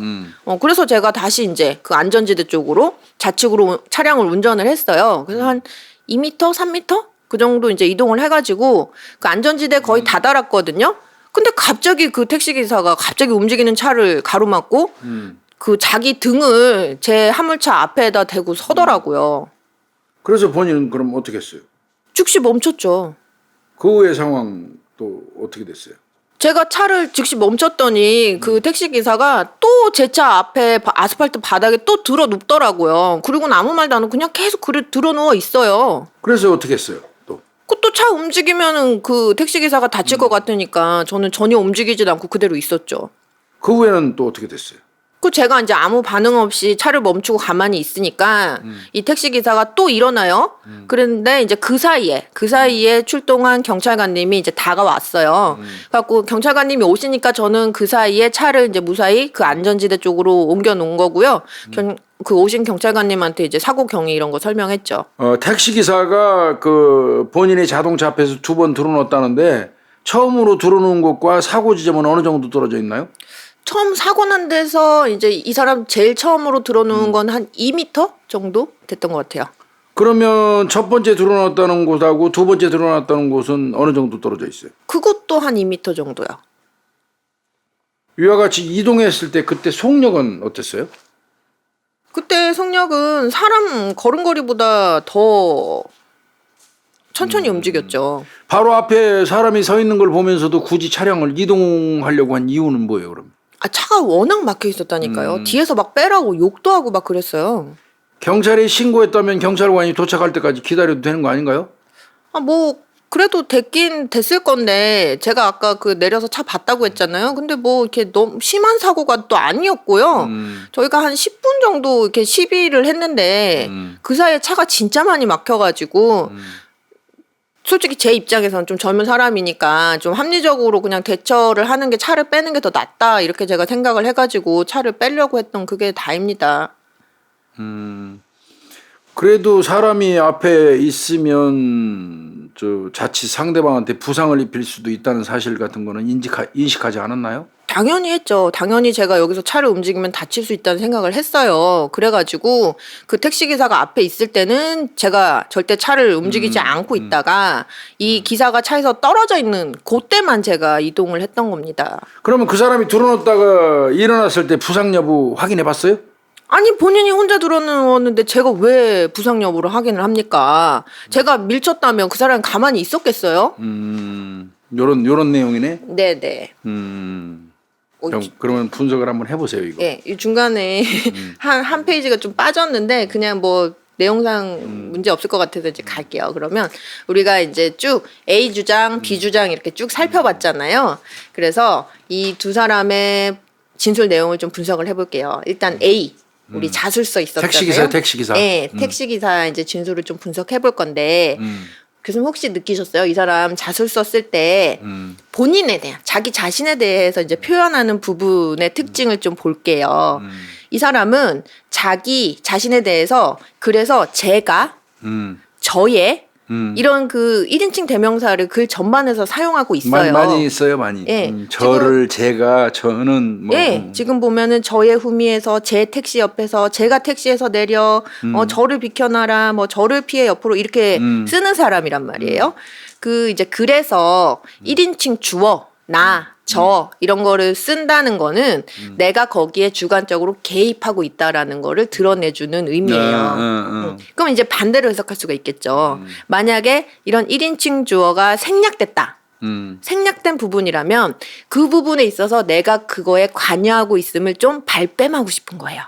그래서 제가 다시 이제 그 안전지대 쪽으로 좌측으로 차량을 운전을 했어요. 그래서 한 2m, 3m? 그 정도 이제 이동을 해가지고 그 안전지대 거의 다다랐거든요. 근데 갑자기 그 택시기사가 갑자기 움직이는 차를 가로막고 그 자기 등을 제 화물차 앞에다 대고 서더라고요. 그래서 본인은 그럼 어떻게 했어요? 즉시 멈췄죠. 그 후의 상황 또 어떻게 됐어요? 제가 차를 즉시 멈췄더니 그 택시 기사가 또 제 차 앞에 아스팔트 바닥에 또 들어 눕더라고요. 그리고는 아무 말도 안 하고 그냥 계속 들어 누워 있어요. 그래서 어떻게 했어요? 또 그 또 차 움직이면은 그 택시 기사가 다칠 것 같으니까 저는 전혀 움직이지도 않고 그대로 있었죠. 그 후에는 또 어떻게 됐어요? 그 제가 이제 아무 반응 없이 차를 멈추고 가만히 있으니까 이 택시 기사가 또 일어나요. 그런데 이제 그 사이에 출동한 경찰관님이 이제 다가왔어요. 그래갖고 경찰관님이 오시니까 저는 그 사이에 차를 이제 무사히 그 안전지대 쪽으로 옮겨 놓은 거고요. 그 오신 경찰관님한테 이제 사고 경위 이런 거 설명했죠. 택시 기사가 그 본인의 자동차 앞에서 2번 들어놓았다는데 처음으로 들어놓은 것과 사고 지점은 어느 정도 떨어져 있나요? 처음 사고 난 데서 이제 이 사람 제일 처음으로 들어놓은 건 한 2m 정도 됐던 것 같아요. 그러면 첫 번째 들어놨다는 곳하고 두 번째 들어놨다는 곳은 어느 정도 떨어져 있어요? 그것도 한 2m 정도요. 이와 같이 이동했을 때 그때 속력은 어땠어요? 그때 속력은 사람 걸음걸이보다 더 천천히 움직였죠. 바로 앞에 사람이 서 있는 걸 보면서도 굳이 차량을 이동하려고 한 이유는 뭐예요, 그럼? 아, 차가 워낙 막혀 있었다니까요. 뒤에서 막 빼라고 욕도 하고 막 그랬어요. 경찰에 신고했다면 경찰관이 도착할 때까지 기다려도 되는 거 아닌가요? 아, 뭐 그래도 됐긴 됐을 건데 제가 아까 그 내려서 차 봤다고 했잖아요. 근데 뭐 이렇게 너무 심한 사고가 또 아니었고요. 저희가 한 10분 정도 이렇게 시비를 했는데 그 사이에 차가 진짜 많이 막혀가지고 솔직히 제 입장에서는 좀 젊은 사람이니까 좀 합리적으로 그냥 대처를 하는 게 차를 빼는 게 더 낫다 이렇게 제가 생각을 해가지고 차를 빼려고 했던 그게 다입니다. 그래도 사람이 앞에 있으면 저 자칫 상대방한테 부상을 입힐 수도 있다는 사실 같은 거는 인식하지 않았나요? 당연히 했죠. 당연히 제가 여기서 차를 움직이면 다칠 수 있다는 생각을 했어요. 그래가지고 그 택시기사가 앞에 있을 때는 제가 절대 차를 움직이지 않고 있다가 이 기사가 차에서 떨어져 있는 그때만 제가 이동을 했던 겁니다. 그러면 그 사람이 들어놓다가 일어났을 때 부상 여부 확인해 봤어요? 아니 본인이 혼자 들어누웠는데 제가 왜 부상 여부를 확인을 합니까? 제가 밀쳤다면 그 사람이 가만히 있었겠어요? 요런 내용이네. 네네. 그러면 분석을 한번 해보세요, 이거. 예, 이 중간에 한 페이지가 좀 빠졌는데 그냥 뭐 내용상 문제 없을 것 같아서 이제 갈게요. 그러면 우리가 이제 쭉 A 주장, B 주장 이렇게 쭉 살펴봤잖아요. 그래서 이 두 사람의 진술 내용을 좀 분석을 해볼게요. 일단 A. 우리 자술서 있었잖아요. 택시기사. 네, 택시기사 이제 진술을 좀 분석해 볼 건데, 교수님 혹시 느끼셨어요? 이 사람 자술서 쓸 때 본인에 대한, 자기 자신에 대해서 이제 표현하는 부분의 특징을 좀 볼게요. 이 사람은 자기 자신에 대해서 그래서 제가, 저의 이런 그 1인칭 대명사를 글 전반에서 사용하고 있어요. 많이 있어요, 많이. 예, 저를, 제가, 저는 뭐. 예, 지금 보면은 저의 후미에서 제 택시 옆에서 제가 택시에서 내려 저를 비켜놔라 뭐 저를 피해 옆으로 이렇게 쓰는 사람이란 말이에요. 그 이제 그래서 1인칭 주어 나 저 이런 거를 쓴다는 거는 내가 거기에 주관적으로 개입하고 있다라는 거를 드러내주는 의미예요. 그럼 이제 반대로 해석할 수가 있겠죠. 만약에 이런 1인칭 주어가 생략됐다. 생략된 부분이라면 그 부분에 있어서 내가 그거에 관여하고 있음을 좀 발뺌하고 싶은 거예요.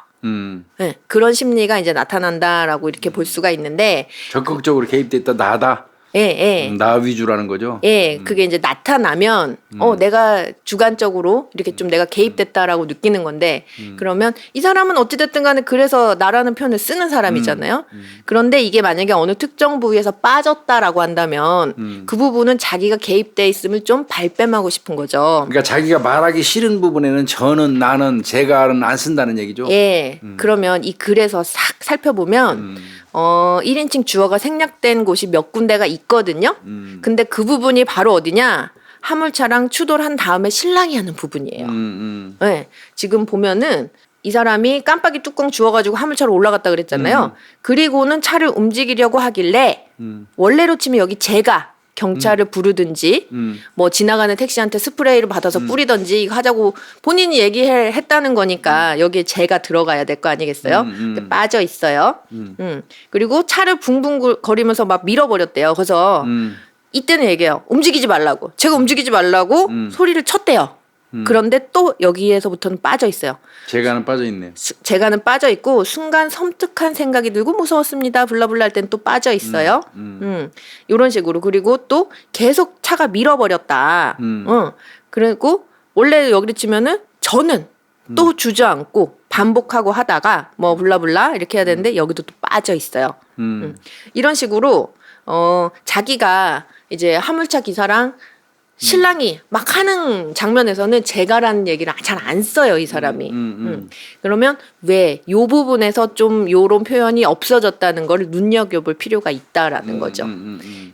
네, 그런 심리가 이제 나타난다라고 이렇게 볼 수가 있는데 적극적으로 개입됐다, 나다. 예. 나 위주라는 거죠. 예, 그게 이제 나타나면 내가 주관적으로 이렇게 좀 내가 개입됐다라고 느끼는 건데 그러면 이 사람은 어찌됐든 간에 그래서 나라는 표현을 쓰는 사람이잖아요. 그런데 이게 만약에 어느 특정 부위에서 빠졌다라고 한다면 그 부분은 자기가 개입돼 있음을 좀 발뺌하고 싶은 거죠. 그러니까 자기가 말하기 싫은 부분에는 저는, 나는, 제가는 안 쓴다는 얘기죠. 예, 그러면 이 글에서 싹 살펴보면 1인칭 주어가 생략된 곳이 몇 군데가 있거든요. 근데 그 부분이 바로 어디냐? 화물차랑 추돌 한 다음에 신랑이 하는 부분이에요. 네, 지금 보면은 이 사람이 깜빡이 뚜껑 주워가지고 화물차로 올라갔다 그랬잖아요. 그리고는 차를 움직이려고 하길래 원래로 치면 여기 제가 경찰을 부르든지 뭐 지나가는 택시한테 스프레이를 받아서 뿌리든지 이거 하자고 본인이 얘기했다는 거니까 여기에 죄가 들어가야 될 거 아니겠어요? 근데 빠져 있어요. 그리고 차를 붕붕 거리면서 막 밀어버렸대요. 그래서 이때는 얘기해요. 움직이지 말라고. 제가 움직이지 말라고 소리를 쳤대요. 그런데 또 여기에서부터는 빠져 있어요. 재간은 빠져 있네요. 재간은 빠져 있고 순간 섬뜩한 생각이 들고 무서웠습니다. 블라블라 할 땐 또 빠져 있어요. 이런 식으로. 그리고 또 계속 차가 밀어버렸다. 그리고 원래 여기를 치면은 저는 또 주저앉고 반복하고 하다가 뭐 블라블라 이렇게 해야 되는데 여기도 또 빠져 있어요. 이런 식으로 자기가 이제 화물차 기사랑 신랑이 막 하는 장면에서는 제가라는 얘기를 잘 안 써요, 이 사람이. 그러면 왜 요 부분에서 좀 요런 표현이 없어졌다는 걸 눈여겨볼 필요가 있다라는 거죠.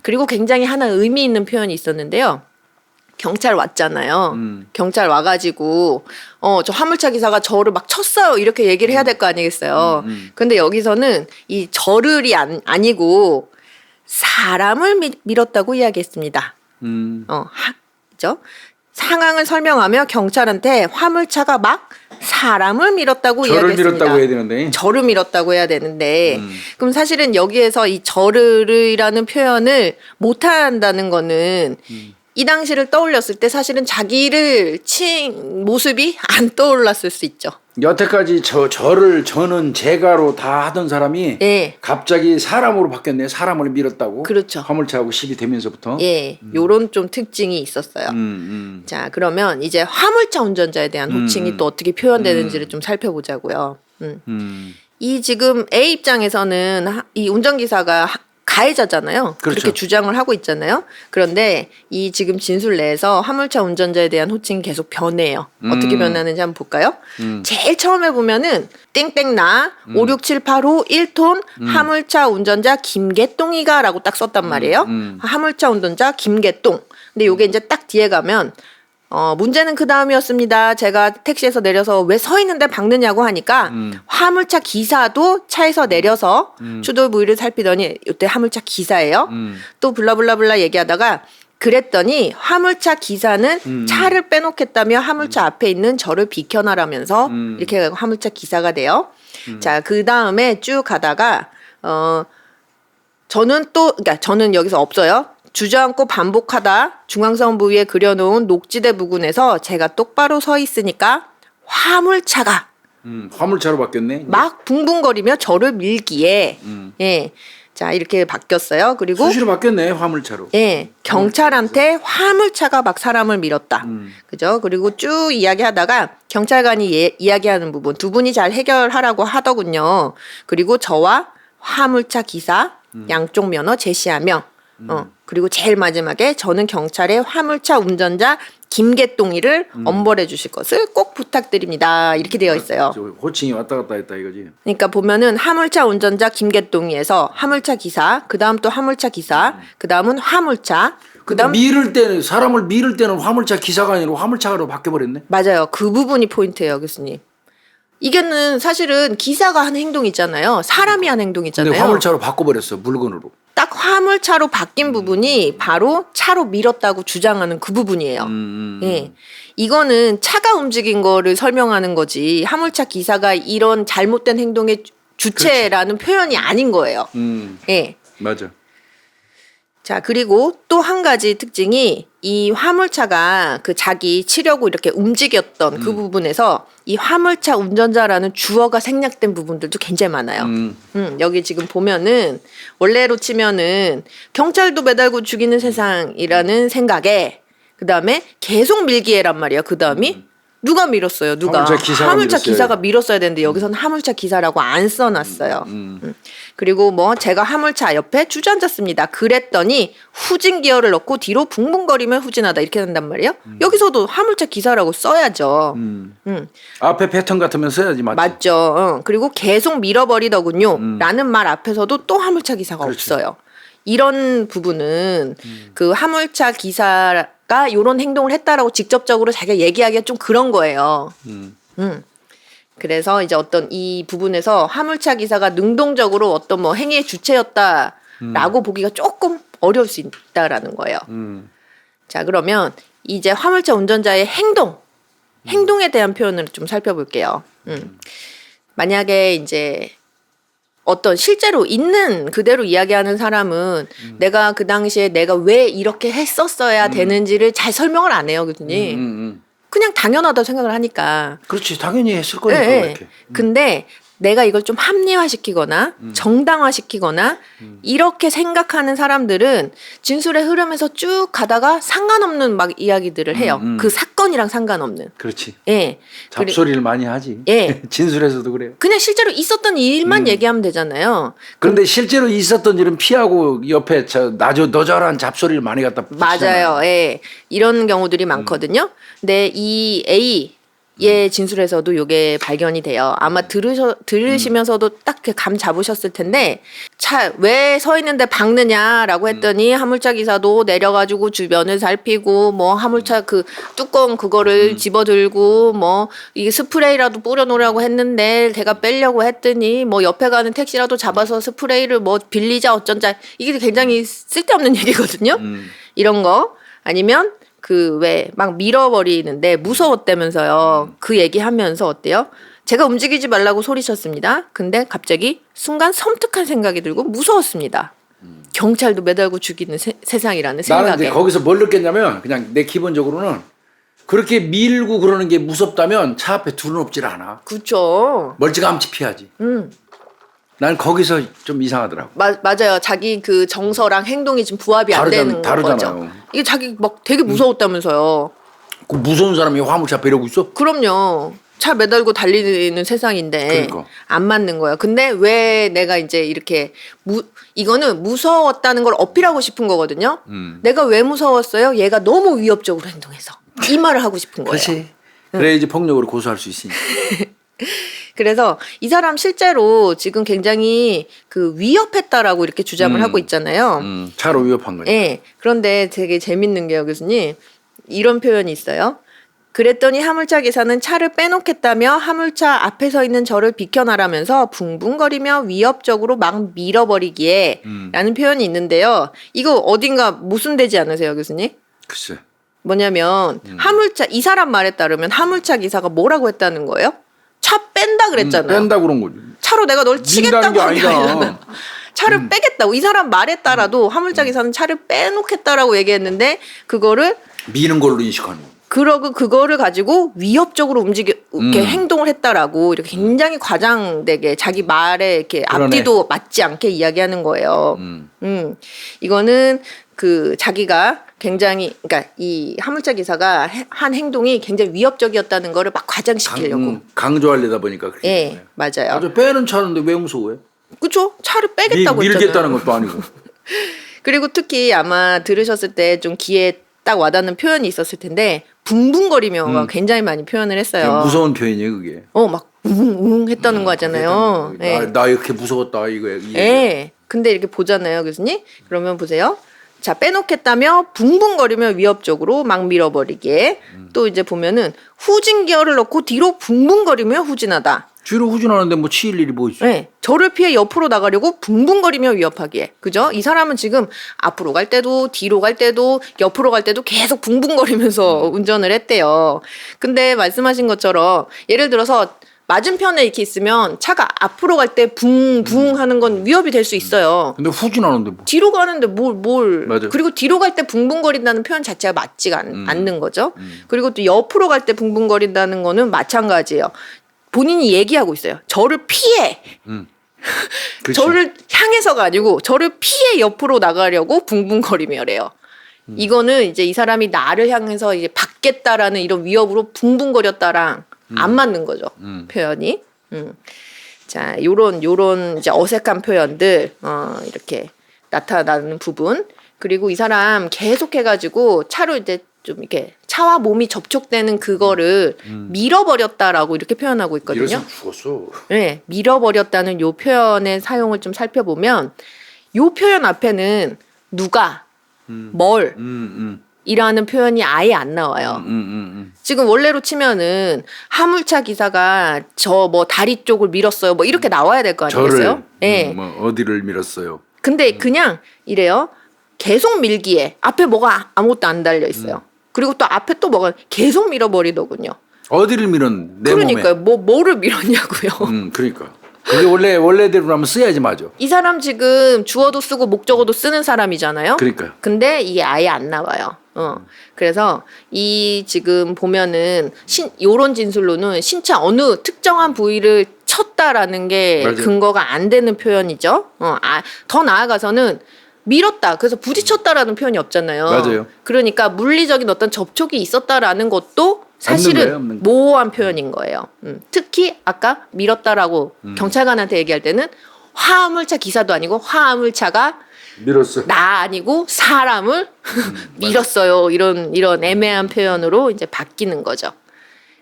그리고 굉장히 하나 의미 있는 표현이 있었는데요. 경찰 왔잖아요. 경찰 와가지고 저 화물차 기사가 저를 막 쳤어요. 이렇게 얘기를 해야 될 거 아니겠어요. 근데 여기서는 이 저를이 아니고 사람을 밀었다고 이야기했습니다. 그죠? 상황을 설명하며 경찰한테 화물차가 막 사람을 밀었다고 저를 이야기했습니다. 밀었다고 해야 되는데. 저를 밀었다고 해야 되는데 그럼 사실은 여기에서 이 저를이라는 표현을 못한다는 거는 이 당시를 떠올렸을 때 사실은 자기를 친 모습이 안 떠올랐을 수 있죠. 여태까지 저는 제가로 다 하던 사람이 예. 갑자기 사람으로 바뀌었네. 사람을 밀었다고. 그렇죠. 화물차하고 시비 되면서부터. 예, 요런 좀 특징이 있었어요. 자, 그러면 이제 화물차 운전자에 대한 호칭이 또 어떻게 표현되는지를 좀 살펴보자고요. 이 지금 A 입장에서는 이 운전기사가 가해자잖아요. 그렇죠. 그렇게 주장을 하고 있잖아요. 그런데 이 지금 진술 내에서 화물차 운전자에 대한 호칭이 계속 변해요. 어떻게 변하는지 한번 볼까요? 제일 처음에 보면은 땡땡나 56785 1톤 화물차 운전자 김개똥이가 라고 딱 썼단 말이에요. 화물차 운전자 김개똥. 근데 요게 이제 딱 뒤에 가면 문제는 그 다음이었습니다. 제가 택시에서 내려서 왜 서 있는데 박느냐고 하니까 화물차 기사도 차에서 내려서 추돌 부위를 살피더니 이때 화물차 기사예요. 또 블라블라블라 얘기하다가 그랬더니 화물차 기사는 차를 빼놓겠다며 화물차 앞에 있는 저를 비켜나라면서 이렇게 화물차 기사가 돼요. 자, 그 다음에 쭉 가다가 그러니까 저는 여기서 없어요. 주저앉고 반복하다 중앙선 부위에 그려놓은 녹지대 부근에서 제가 똑바로 서 있으니까 화물차가 화물차로 바뀌었네. 막 붕붕거리며 저를 밀기에 예, 자 이렇게 바뀌었어요. 그리고 수시로 바뀌었네. 화물차로. 예, 경찰한테 화물차가 막 사람을 밀었다. 그죠? 그리고 쭉 이야기하다가 경찰관이 이야기하는 부분 두 분이 잘 해결하라고 하더군요. 그리고 저와 화물차 기사 양쪽 면허 제시하며 그리고 제일 마지막에 저는 경찰의 화물차 운전자 김개똥이를 엄벌해 주실 것을 꼭 부탁드립니다. 이렇게 되어 있어요. 호칭이 왔다 갔다 했다 이거지. 그러니까 보면은 화물차 운전자 김개똥이에서 화물차 기사, 그 다음 또 화물차 기사, 그 다음은 화물차, 그 다음 사람을 밀을 때는 화물차 기사가 아니라 화물차로 바뀌어버렸네. 맞아요. 그 부분이 포인트예요, 교수님. 이게는 사실은 기사가 하는 행동 있잖아요. 사람이 하는 행동 있잖아요. 근데 화물차로 바꿔버렸어. 물건으로. 딱 화물차로 바뀐 부분이 바로 차로 밀었다고 주장하는 그 부분이에요. 예. 이거는 차가 움직인 거를 설명하는 거지 화물차 기사가 이런 잘못된 행동의 주체라는 표현이 아닌 거예요. 예. 맞아. 자, 그리고 또 한 가지 특징이 이 화물차가 그 자기 치려고 이렇게 움직였던 그 부분에서 이 화물차 운전자라는 주어가 생략된 부분들도 굉장히 많아요. 여기 지금 보면은 원래로 치면은 경찰도 매달고 죽이는 세상이라는 생각에 그 다음에 계속 밀기에란 말이야. 그 다음이 누가 밀었어요? 누가? 화물차 기사가 밀었어야 되는데 여기서는 화물차 기사라고 안 써놨어요. 그리고 뭐 제가 화물차 옆에 주저앉았습니다. 그랬더니 후진 기어를 넣고 뒤로 붕붕거리며 후진하다 이렇게 된단 말이에요. 여기서도 화물차 기사라고 써야죠. 앞에 패턴 같으면 써야지 맞지? 맞죠. 그리고 계속 밀어버리더군요. 라는 말 앞에서도 또 화물차 기사가 그렇지. 없어요. 이런 부분은 그 화물차 기사가 이런 행동을 했다라고 직접적으로 자기가 얘기하기가 좀 그런 거예요. 그래서 이제 어떤 이 부분에서 화물차 기사가 능동적으로 어떤 뭐 행위의 주체였다 라고 보기가 조금 어려울 수 있다라는 거예요. 자, 그러면 이제 화물차 운전자의 행동에 대한 표현을 좀 살펴볼게요. 만약에 이제 어떤 실제로 있는 그대로 이야기하는 사람은 내가 그 당시에 내가 왜 이렇게 했었어야 되는지를 잘 설명을 안 해요, 교수님. 그냥 당연하다고 생각을 하니까. 그렇지, 당연히 했을 거니까. 네, 이렇게. 근데 내가 이걸 좀 합리화시키거나 정당화시키거나 이렇게 생각하는 사람들은 진술의 흐름에서 쭉 가다가 상관없는 막 이야기들을 해요. 그 사건이랑 상관없는. 그렇지. 예. 잡소리를 많이 하지. 예. 진술에서도 그래요. 그냥 실제로 있었던 일만 얘기하면 되잖아요. 그런데 실제로 있었던 일은 피하고 옆에 너저런 잡소리를 많이 갖다 붙이잖아요. 맞아요. 예. 이런 경우들이 많거든요. 근데 이 A의 진술에서도 요게 발견이 돼요. 아마 들으시면서도 딱 그 감 잡으셨을 텐데, 차 왜 서 있는데 박느냐라고 했더니 화물차 기사도 내려가지고 주변을 살피고 뭐 화물차 그 뚜껑 그거를 집어들고 뭐 이게 스프레이라도 뿌려놓으라고 했는데 제가 빼려고 했더니 뭐 옆에 가는 택시라도 잡아서 스프레이를 뭐 빌리자 어쩐자, 이게 굉장히 쓸데없는 얘기거든요. 이런 거 아니면 그 왜 막 밀어버리는데 무서웠다면서요. 그 얘기하면서 어때요? 제가 움직이지 말라고 소리쳤습니다. 근데 갑자기 순간 섬뜩한 생각이 들고 무서웠습니다. 경찰도 매달고 죽이는 세상이라는 생각에. 나는 이제 거기서 뭘 느꼈냐면 그냥 내 기본적으로는 그렇게 밀고 그러는 게 무섭다면 차 앞에 둘은 없질 않아. 그렇죠. 멀찌감치 피하지. 난 거기서 좀 이상하더라고. 맞아요. 자기 그 정서랑 행동이 지금 부합이 안 되는 다르잖아요. 거죠. 이게 자기 막 되게 무서웠다면서요. 그 무서운 사람이 화물차 이러고 있어? 그럼요. 차 매달고 달리는 세상인데 그러니까. 안 맞는 거예요. 근데 왜 내가 이제 이렇게 이거는 무서웠다는 걸 어필하고 싶은 거거든요. 내가 왜 무서웠어요? 얘가 너무 위협적으로 행동해서. 이 말을 하고 싶은 거예요. 그렇지. 그래야지 폭력으로 고소할 수 있으니까. 그래서 이 사람 실제로 지금 굉장히 그 위협했다라고 이렇게 주장을 하고 있잖아요. 차로 위협한 거지. 예. 그런데 되게 재밌는 게요, 교수님. 이런 표현이 있어요. 그랬더니 화물차 기사는 차를 빼놓겠다며 화물차 앞에 서 있는 저를 비켜나라면서 붕붕거리며 위협적으로 막 밀어버리기에 라는 표현이 있는데요. 이거 어딘가 모순되지 않으세요, 교수님? 글쎄. 뭐냐면 이 사람 말에 따르면 화물차 기사가 뭐라고 했다는 거예요? 차 뺀다 그랬잖아요. 뺀다 그런 거지. 차로 내가 널 치겠다고 민다는 한 게 게 아니다. 아니라 차를 빼겠다고. 이 사람 말에 따라도 화물차 기사는 차를 빼놓겠다라고 얘기했는데 그거를 미는 걸로 인식하는 거. 그러고 그거를 가지고 위협적으로 이렇게 행동을 했다라고 이렇게 굉장히 과장되게 자기 말에 이렇게 그러네. 앞뒤도 맞지 않게 이야기하는 거예요. 이거는 그 자기가 굉장히, 그러니까 이 화물차 기사가 한 행동이 굉장히 위협적이었다는 거를 막 과장시키려고. 강조하려다 보니까 그렇게 예, 된 거예요. 맞아요. 아주 빼는 차는데 왜 무서워해? 그렇죠? 차를 빼겠다고 했잖아요. 밀겠다는 것도 아니고. 그리고 특히 아마 들으셨을 때 좀 귀에 딱 와닿는 표현이 있었을 텐데 붕붕거리며가 굉장히 많이 표현을 했어요. 무서운 표현이에요 그게. 막 웅웅 했다는 거잖아요. 예. 나 이렇게 무서웠다 이거. 예. 근데 이렇게 보잖아요, 교수님. 그러면 보세요. 자, 빼놓겠다며 붕붕거리며 위협적으로 막 밀어버리게. 또 이제 보면은 후진 기어를 넣고 뒤로 붕붕거리며 후진하다. 뒤로 후진하는데 뭐 치일 일이 뭐 있어? 네, 저를 피해 옆으로 나가려고 붕붕거리며 위협하기에. 그죠? 이 사람은 지금 앞으로 갈 때도 뒤로 갈 때도 옆으로 갈 때도 계속 붕붕거리면서 운전을 했대요. 근데 말씀하신 것처럼 예를 들어서 맞은편에 이렇게 있으면 차가 앞으로 갈 때 붕붕 하는 건 위협이 될 수 있어요. 근데 후진하는데 뭐. 뒤로 가는데 맞아. 그리고 뒤로 갈 때 붕붕거린다는 표현 자체가 맞지가 않는 거죠. 그리고 또 옆으로 갈 때 붕붕거린다는 거는 마찬가지예요. 본인이 얘기하고 있어요. 저를 피해. 그렇지. 저를 향해서가 아니고 저를 피해 옆으로 나가려고 붕붕거리며래요. 이거는 이제 이 사람이 나를 향해서 이제 받겠다라는 이런 위협으로 붕붕거렸다랑 안 맞는 거죠. 표현이. 자, 요런 이제 어색한 표현들 이렇게 나타나는 부분. 그리고 이 사람 계속해가지고 차로 이제 좀 이렇게 차와 몸이 접촉되는 그거를 밀어버렸다라고 이렇게 표현하고 있거든요. 이래서 죽었어. 네, 밀어버렸다는 요 표현의 사용을 좀 살펴보면 요 표현 앞에는 누가, 뭘 이라는 표현이 아예 안 나와요. 지금 원래로 치면은 화물차 기사가 저 뭐 다리 쪽을 밀었어요. 뭐 이렇게 나와야 될 거 아니겠어요? 저를 네. 뭐 어디를 밀었어요. 근데 그냥 이래요. 계속 밀기에 앞에 뭐가 아무것도 안 달려 있어요. 그리고 또 앞에 또 뭐가 계속 밀어버리더군요. 어디를 밀은 내 그러니까요. 뭐를 밀었냐고요. 그러니까 그게 원래대로라면 써야지 맞아. 이 사람 지금 주어도 쓰고 목적어도 쓰는 사람이잖아요. 그러니까요. 근데 이게 아예 안 나와요. 그래서 이 지금 보면은 요런 진술로는 신체 어느 특정한 부위를 쳤다라는 게 맞아요. 근거가 안 되는 표현이죠. 더 나아가서는 밀었다. 그래서 부딪혔다라는 표현이 없잖아요. 맞아요. 그러니까 물리적인 어떤 접촉이 있었다라는 것도 사실은 없는 거예요. 모호한 표현인 거예요. 특히 아까 밀었다라고 경찰관한테 얘기할 때는 화물차 기사도 아니고 화물차가 밀었어. 나 아니고 사람을 밀었어요. 이런 애매한 표현으로 이제 바뀌는 거죠.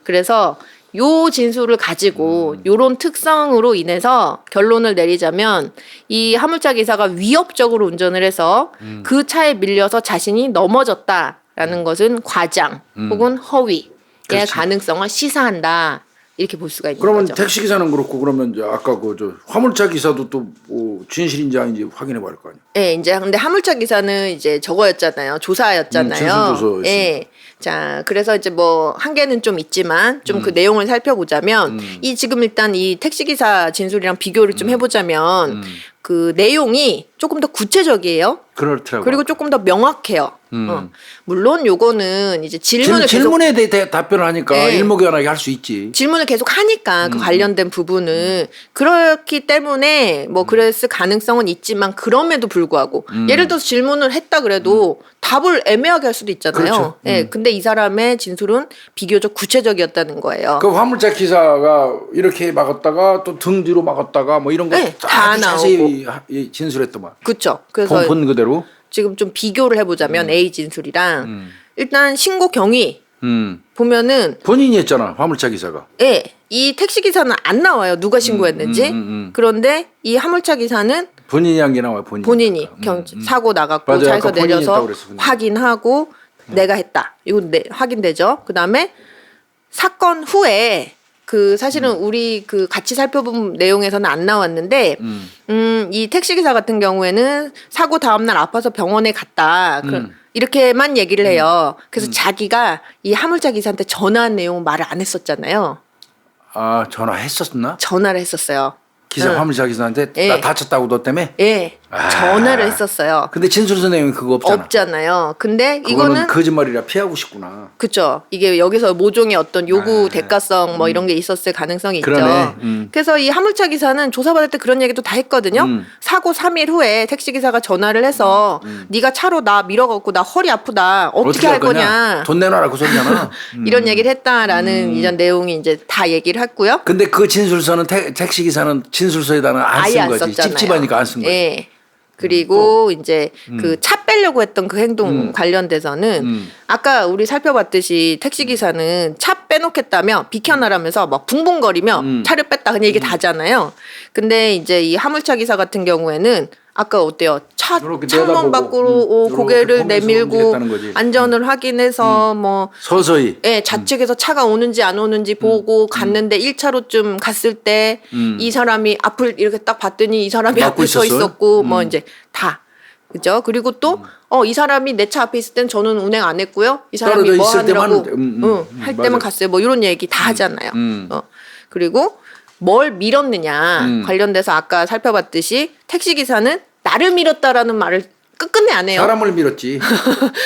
그래서 요 진술을 가지고 요런 특성으로 인해서 결론을 내리자면 이 화물차 기사가 위협적으로 운전을 해서 그 차에 밀려서 자신이 넘어졌다라는 것은 과장 혹은 허위의 그렇지. 가능성을 시사한다. 이렇게 볼 수가 있는 그러면 거죠. 택시 기사는 그렇고 그러면 이제 아까 그 화물차 기사도 또뭐 진실인지 아닌지 확인해 봐야 할 거 아니야. 예, 이제 근데 화물차 기사는 이제 저거였잖아요. 조사였잖아요. 진술조서였으니까. 예. 자, 그래서 이제 뭐 한계는 좀 있지만 좀 그 내용을 살펴보자면 이 지금 일단 이 택시 기사 진술이랑 비교를 좀 해보자면 그 내용이 조금 더 구체적이에요. 그렇더라고. 그리고 조금 더 명확해요. 물론 요거는 이제 질문을 계속 질문에 대해 답변을 하니까 네. 일목요연하게 할 수 있지. 질문을 계속 하니까 그 관련된 부분은 그렇기 때문에 뭐 그랬을 가능성은 있지만 그럼에도 불구하고 예를 들어서 질문을 했다 그래도 답을 애매하게 할 수도 있잖아요. 그렇죠. 예, 근데 이 사람의 진술은 비교적 구체적이었다는 거예요. 그 화물차 기사가 이렇게 막았다가 또 등 뒤로 막았다가 뭐 이런 거 네, 다 자세히 진술했더만. 그렇죠. 그래서 본 그대로. 지금 좀 비교를 해보자면 A 진술이랑 일단 신고 경위 보면은 본인이 했잖아 화물차 기사가. 예, 이 택시 기사는 안 나와요. 누가 신고했는지. 그런데 이 화물차 기사는 본인이 한 게 나와요. 본인이. 사고 나갔고 맞아요. 차에서 아까 본인이 내려서 했다고 그랬어, 본인이. 확인하고 내가 했다. 이거 확인되죠. 그다음에 사건 후에 그 사실은 우리 그 같이 살펴본 내용에서는 안 나왔는데 이 택시 기사 같은 경우에는 사고 다음 날 아파서 병원에 갔다. 이렇게만 얘기를 해요. 그래서 자기가 이 화물차 기사한테 전화한 내용은 말을 안 했었잖아요. 아 전화했었나? 전화를 했었어요. 기사 화물차 기사한테 예. 나 다쳤다고 너 때문에? 예. 아. 전화를 했었어요. 근데 진술서 내용이 그거 없잖아. 없잖아요. 근데 그거는 이거는 거짓말이라 피하고 싶구나. 그쵸. 이게 여기서 모종의 어떤 요구 대가성 뭐 이런 게 있었을 가능성이 있죠. 그러네. 그래서 이 화물차 기사는 조사받을 때 그런 얘기도 다 했거든요. 사고 3일 후에 택시 기사가 전화를 해서 네가 차로 나 밀어갖고 나 허리 아프다. 어떻게 할 거냐. 돈 내놔라 그 소리잖아. 이런 얘기를 했다라는 이런 내용이 이제 다 얘기를 했고요. 근데 그 진술서는 택시 기사는 진술서에다는 안 아예 쓴 안 거지. 썼잖아요. 찝찝하니까 안 쓴 거지. 예. 그리고 이제 그 차 빼려고 했던 그 행동 관련돼서는 아까 우리 살펴봤듯이 택시 기사는 차 빼놓겠다며 비켜나라면서 막 붕붕거리며 차를 뺐다 그냥 이게 다잖아요. 근데 이제 이 화물차 기사 같은 경우에는 아까 어때요? 차 요렇게 창문 내다보고, 밖으로 요렇게 고개를 보면서 내밀고 움직였다는 거지. 안전을 확인해서 뭐 서서히. 예, 좌측에서 차가 오는지 안 오는지 보고 갔는데 1차로쯤 갔을 때 이 사람이 앞을 이렇게 딱 봤더니 이 사람이 막고 앞에 서 있었어요? 있었고 뭐 이제 다 그죠? 그리고 또 이 사람이 내 차 앞에 있을 땐 저는 운행 안 했고요. 이 사람이 떨어져 뭐 있을 하느라고 때만, 할 맞아요. 때만 갔어요. 뭐 이런 얘기 다 하잖아요. 그리고 뭘 밀었느냐 관련돼서 아까 살펴봤듯이 택시 기사는 나를 밀었다라는 말을 끝끝내 안 해요. 사람을 밀었지.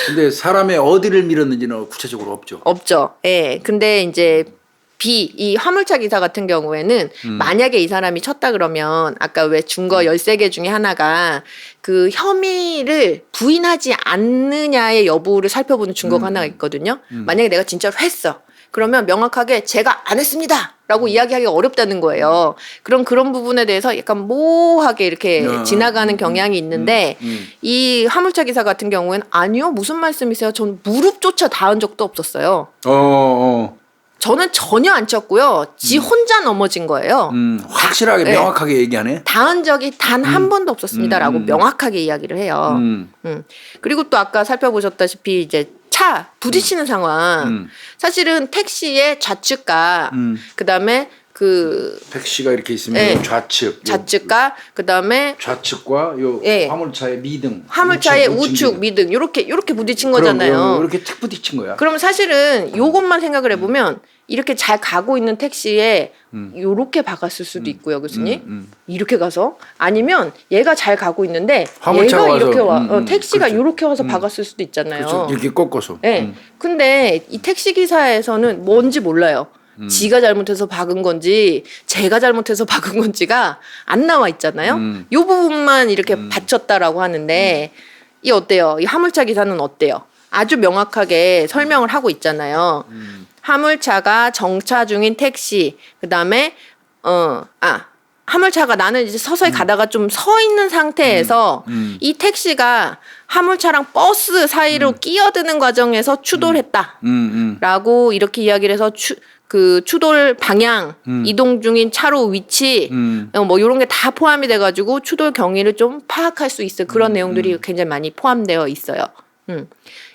근데 사람의 어디를 밀었는지는 구체적으로 없죠. 없죠. 예. 근데 이제 이 화물차 기사 같은 경우에는 만약에 이 사람이 쳤다 그러면 아까 왜 준거 13개 중에 하나가 그 혐의를 부인하지 않느냐의 여부를 살펴보는 준거가 하나가 있거든요. 만약에 내가 진짜로 했어. 그러면 명확하게 제가 안 했습니다. 라고 이야기하기가 어렵다는 거예요. 그럼 그런 부분에 대해서 약간 모호하게 이렇게 지나가는 경향이 있는데 이 화물차 기사 같은 경우에는 아니요. 무슨 말씀이세요? 전 무릎조차 닿은 적도 없었어요. 저는 전혀 안 쳤고요. 지 혼자 넘어진 거예요. 확실하게 네. 명확하게 얘기하네. 닿은 적이 단 한 번도 없었습니다라고 명확하게 이야기를 해요. 그리고 또 아까 살펴보셨다시피 이제 차 부딪히는 상황. 사실은 택시의 좌측과 그다음에 그 택시가 이렇게 있으면 네. 좌측과 그다음에 요 예. 화물차의 미등, 화물차의 우측, 미등 요렇게 부딪힌 거잖아요. 이렇게 탁 부딪힌 거야. 그러면 사실은 요것만 생각을 해보면 이렇게 잘 가고 있는 택시에 요렇게 박았을 수도 있고요, 교수님. 이렇게 가서 아니면 얘가 잘 가고 있는데 화물차가 얘가 이렇게 와서, 택시가 그렇죠. 요렇게 와서 박았을 수도 있잖아요. 그렇죠. 이렇게 꺾어서. 네. 근데 이 택시 기사에서는 뭔지 몰라요. 지가 잘못해서 박은 건지 제가 잘못해서 박은 건지가 안 나와 있잖아요. 요 부분만 이렇게 받쳤다라고 하는데 이 어때요? 이 화물차 기사는 어때요? 아주 명확하게 설명을 하고 있잖아요. 화물차가 정차 중인 택시, 그다음에 화물차가 나는 이제 서서히 가다가 좀 서 있는 상태에서 이 택시가 화물차랑 버스 사이로 끼어드는 과정에서 추돌했다. 라고 이렇게 이야기를 해서 그 추돌 방향, 이동 중인 차로 위치, 뭐 이런 게 다 포함이 돼가지고 추돌 경위를 좀 파악할 수 있어요. 그런 내용들이 굉장히 많이 포함되어 있어요.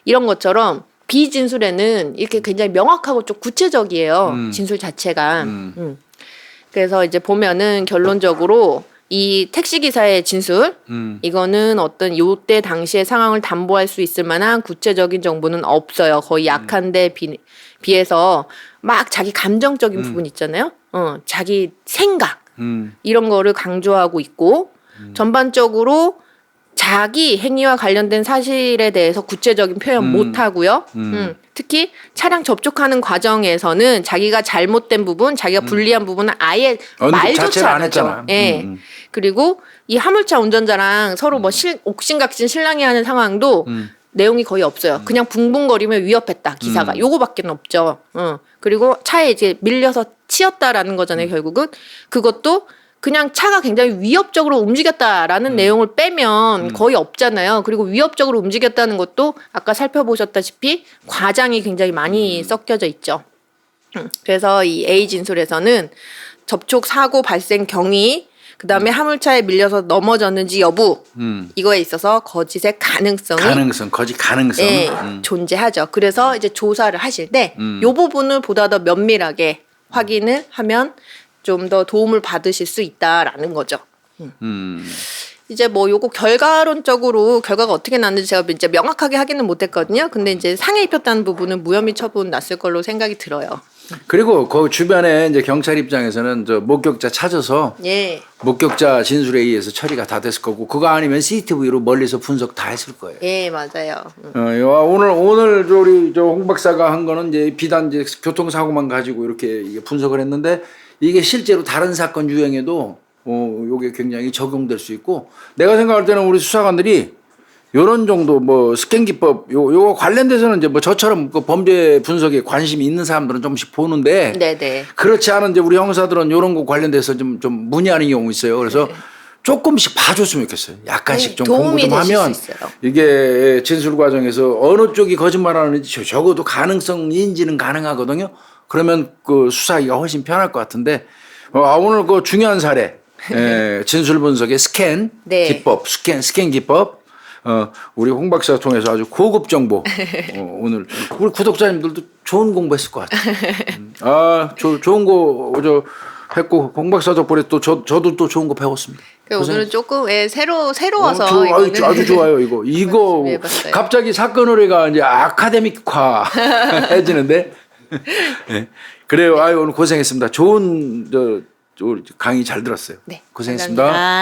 이런 것처럼 비진술에는 이렇게 굉장히 명확하고 좀 구체적이에요. 진술 자체가. 그래서 이제 보면은 결론적으로 이 택시기사의 진술, 이거는 어떤 요때 당시의 상황을 담보할 수 있을 만한 구체적인 정보는 없어요. 거의 약한데 비해서 막 자기 감정적인 부분 있잖아요. 자기 생각, 이런 거를 강조하고 있고, 전반적으로 자기 행위와 관련된 사실에 대해서 구체적인 표현 못 하고요. 특히 차량 접촉하는 과정에서는 자기가 잘못된 부분, 자기가 불리한 부분은 아예 말조차 안 하죠. 예. 그리고 이 화물차 운전자랑 서로 뭐 옥신각신 실랑이 하는 상황도 내용이 거의 없어요. 그냥 붕붕거리며 위협했다, 기사가. 요거밖에 없죠. 그리고 차에 이제 밀려서 치였다라는 거잖아요, 결국은. 그것도 그냥 차가 굉장히 위협적으로 움직였다라는 내용을 빼면 거의 없잖아요. 그리고 위협적으로 움직였다는 것도 아까 살펴보셨다시피 과장이 굉장히 많이 섞여져 있죠. 그래서 이 A 진술에서는 접촉 사고 발생 경위, 그 다음에 화물차에 밀려서 넘어졌는지 여부, 이거에 있어서 거짓의 거짓 가능성. 예, 존재하죠. 그래서 이제 조사를 하실 때 요 부분을 보다 더 면밀하게 확인을 하면 좀 더 도움을 받으실 수 있다라는 거죠. 이제 뭐 요거 결과론적으로 결과가 어떻게 났는지 제가 이제 명확하게 하기는 못했거든요. 근데 이제 상해 입혔다는 부분은 무혐의 처분 났을 걸로 생각이 들어요. 그리고 그 주변에 이제 경찰 입장에서는 저 목격자 찾아서 예. 목격자 진술에 의해서 처리가 다 됐을 거고, 그거 아니면 CCTV로 멀리서 분석 다 했을 거예요. 예, 맞아요. 오늘 우리 홍 박사가 한 거는 이제 비단 이제 교통사고만 가지고 이렇게 이게 분석을 했는데, 이게 실제로 다른 사건 유형에도 요게 굉장히 적용될 수 있고, 내가 생각할 때는 우리 수사관들이 요런 정도 뭐 스캔 기법 요 관련돼서는 이제 뭐 저처럼 그 범죄 분석에 관심이 있는 사람들은 조금씩 보는데, 네네. 그렇지 않은 이제 우리 형사들은 요런 거 관련돼서 좀 문의하는 경우 있어요. 그래서 조금씩 봐줬으면 좋겠어요. 약간씩 좀 공부 좀 하면 이게 진술 과정에서 어느 쪽이 거짓말하는지 적어도 가능성인지는 가능하거든요. 그러면 그 수사하기가 훨씬 편할 것 같은데, 오늘 그 중요한 사례, 진술 분석의 스캔 네. 기법, 스캔 기법, 우리 홍 박사 통해서 아주 고급 정보, 오늘 우리 구독자님들도 좋은 공부했을 것 같아요. 좋은 거 했고, 홍 박사 덕분에 또 저도 또 좋은 거 배웠습니다. 오늘은 조금 새로워서 아주 좋아요. 이거 갑자기 사건 의뢰가 이제 아카데믹화 해지는데. 네. 그래요. 오늘 고생했습니다. 좋은 강의 잘 들었어요. 네, 고생했습니다. 감사합니다.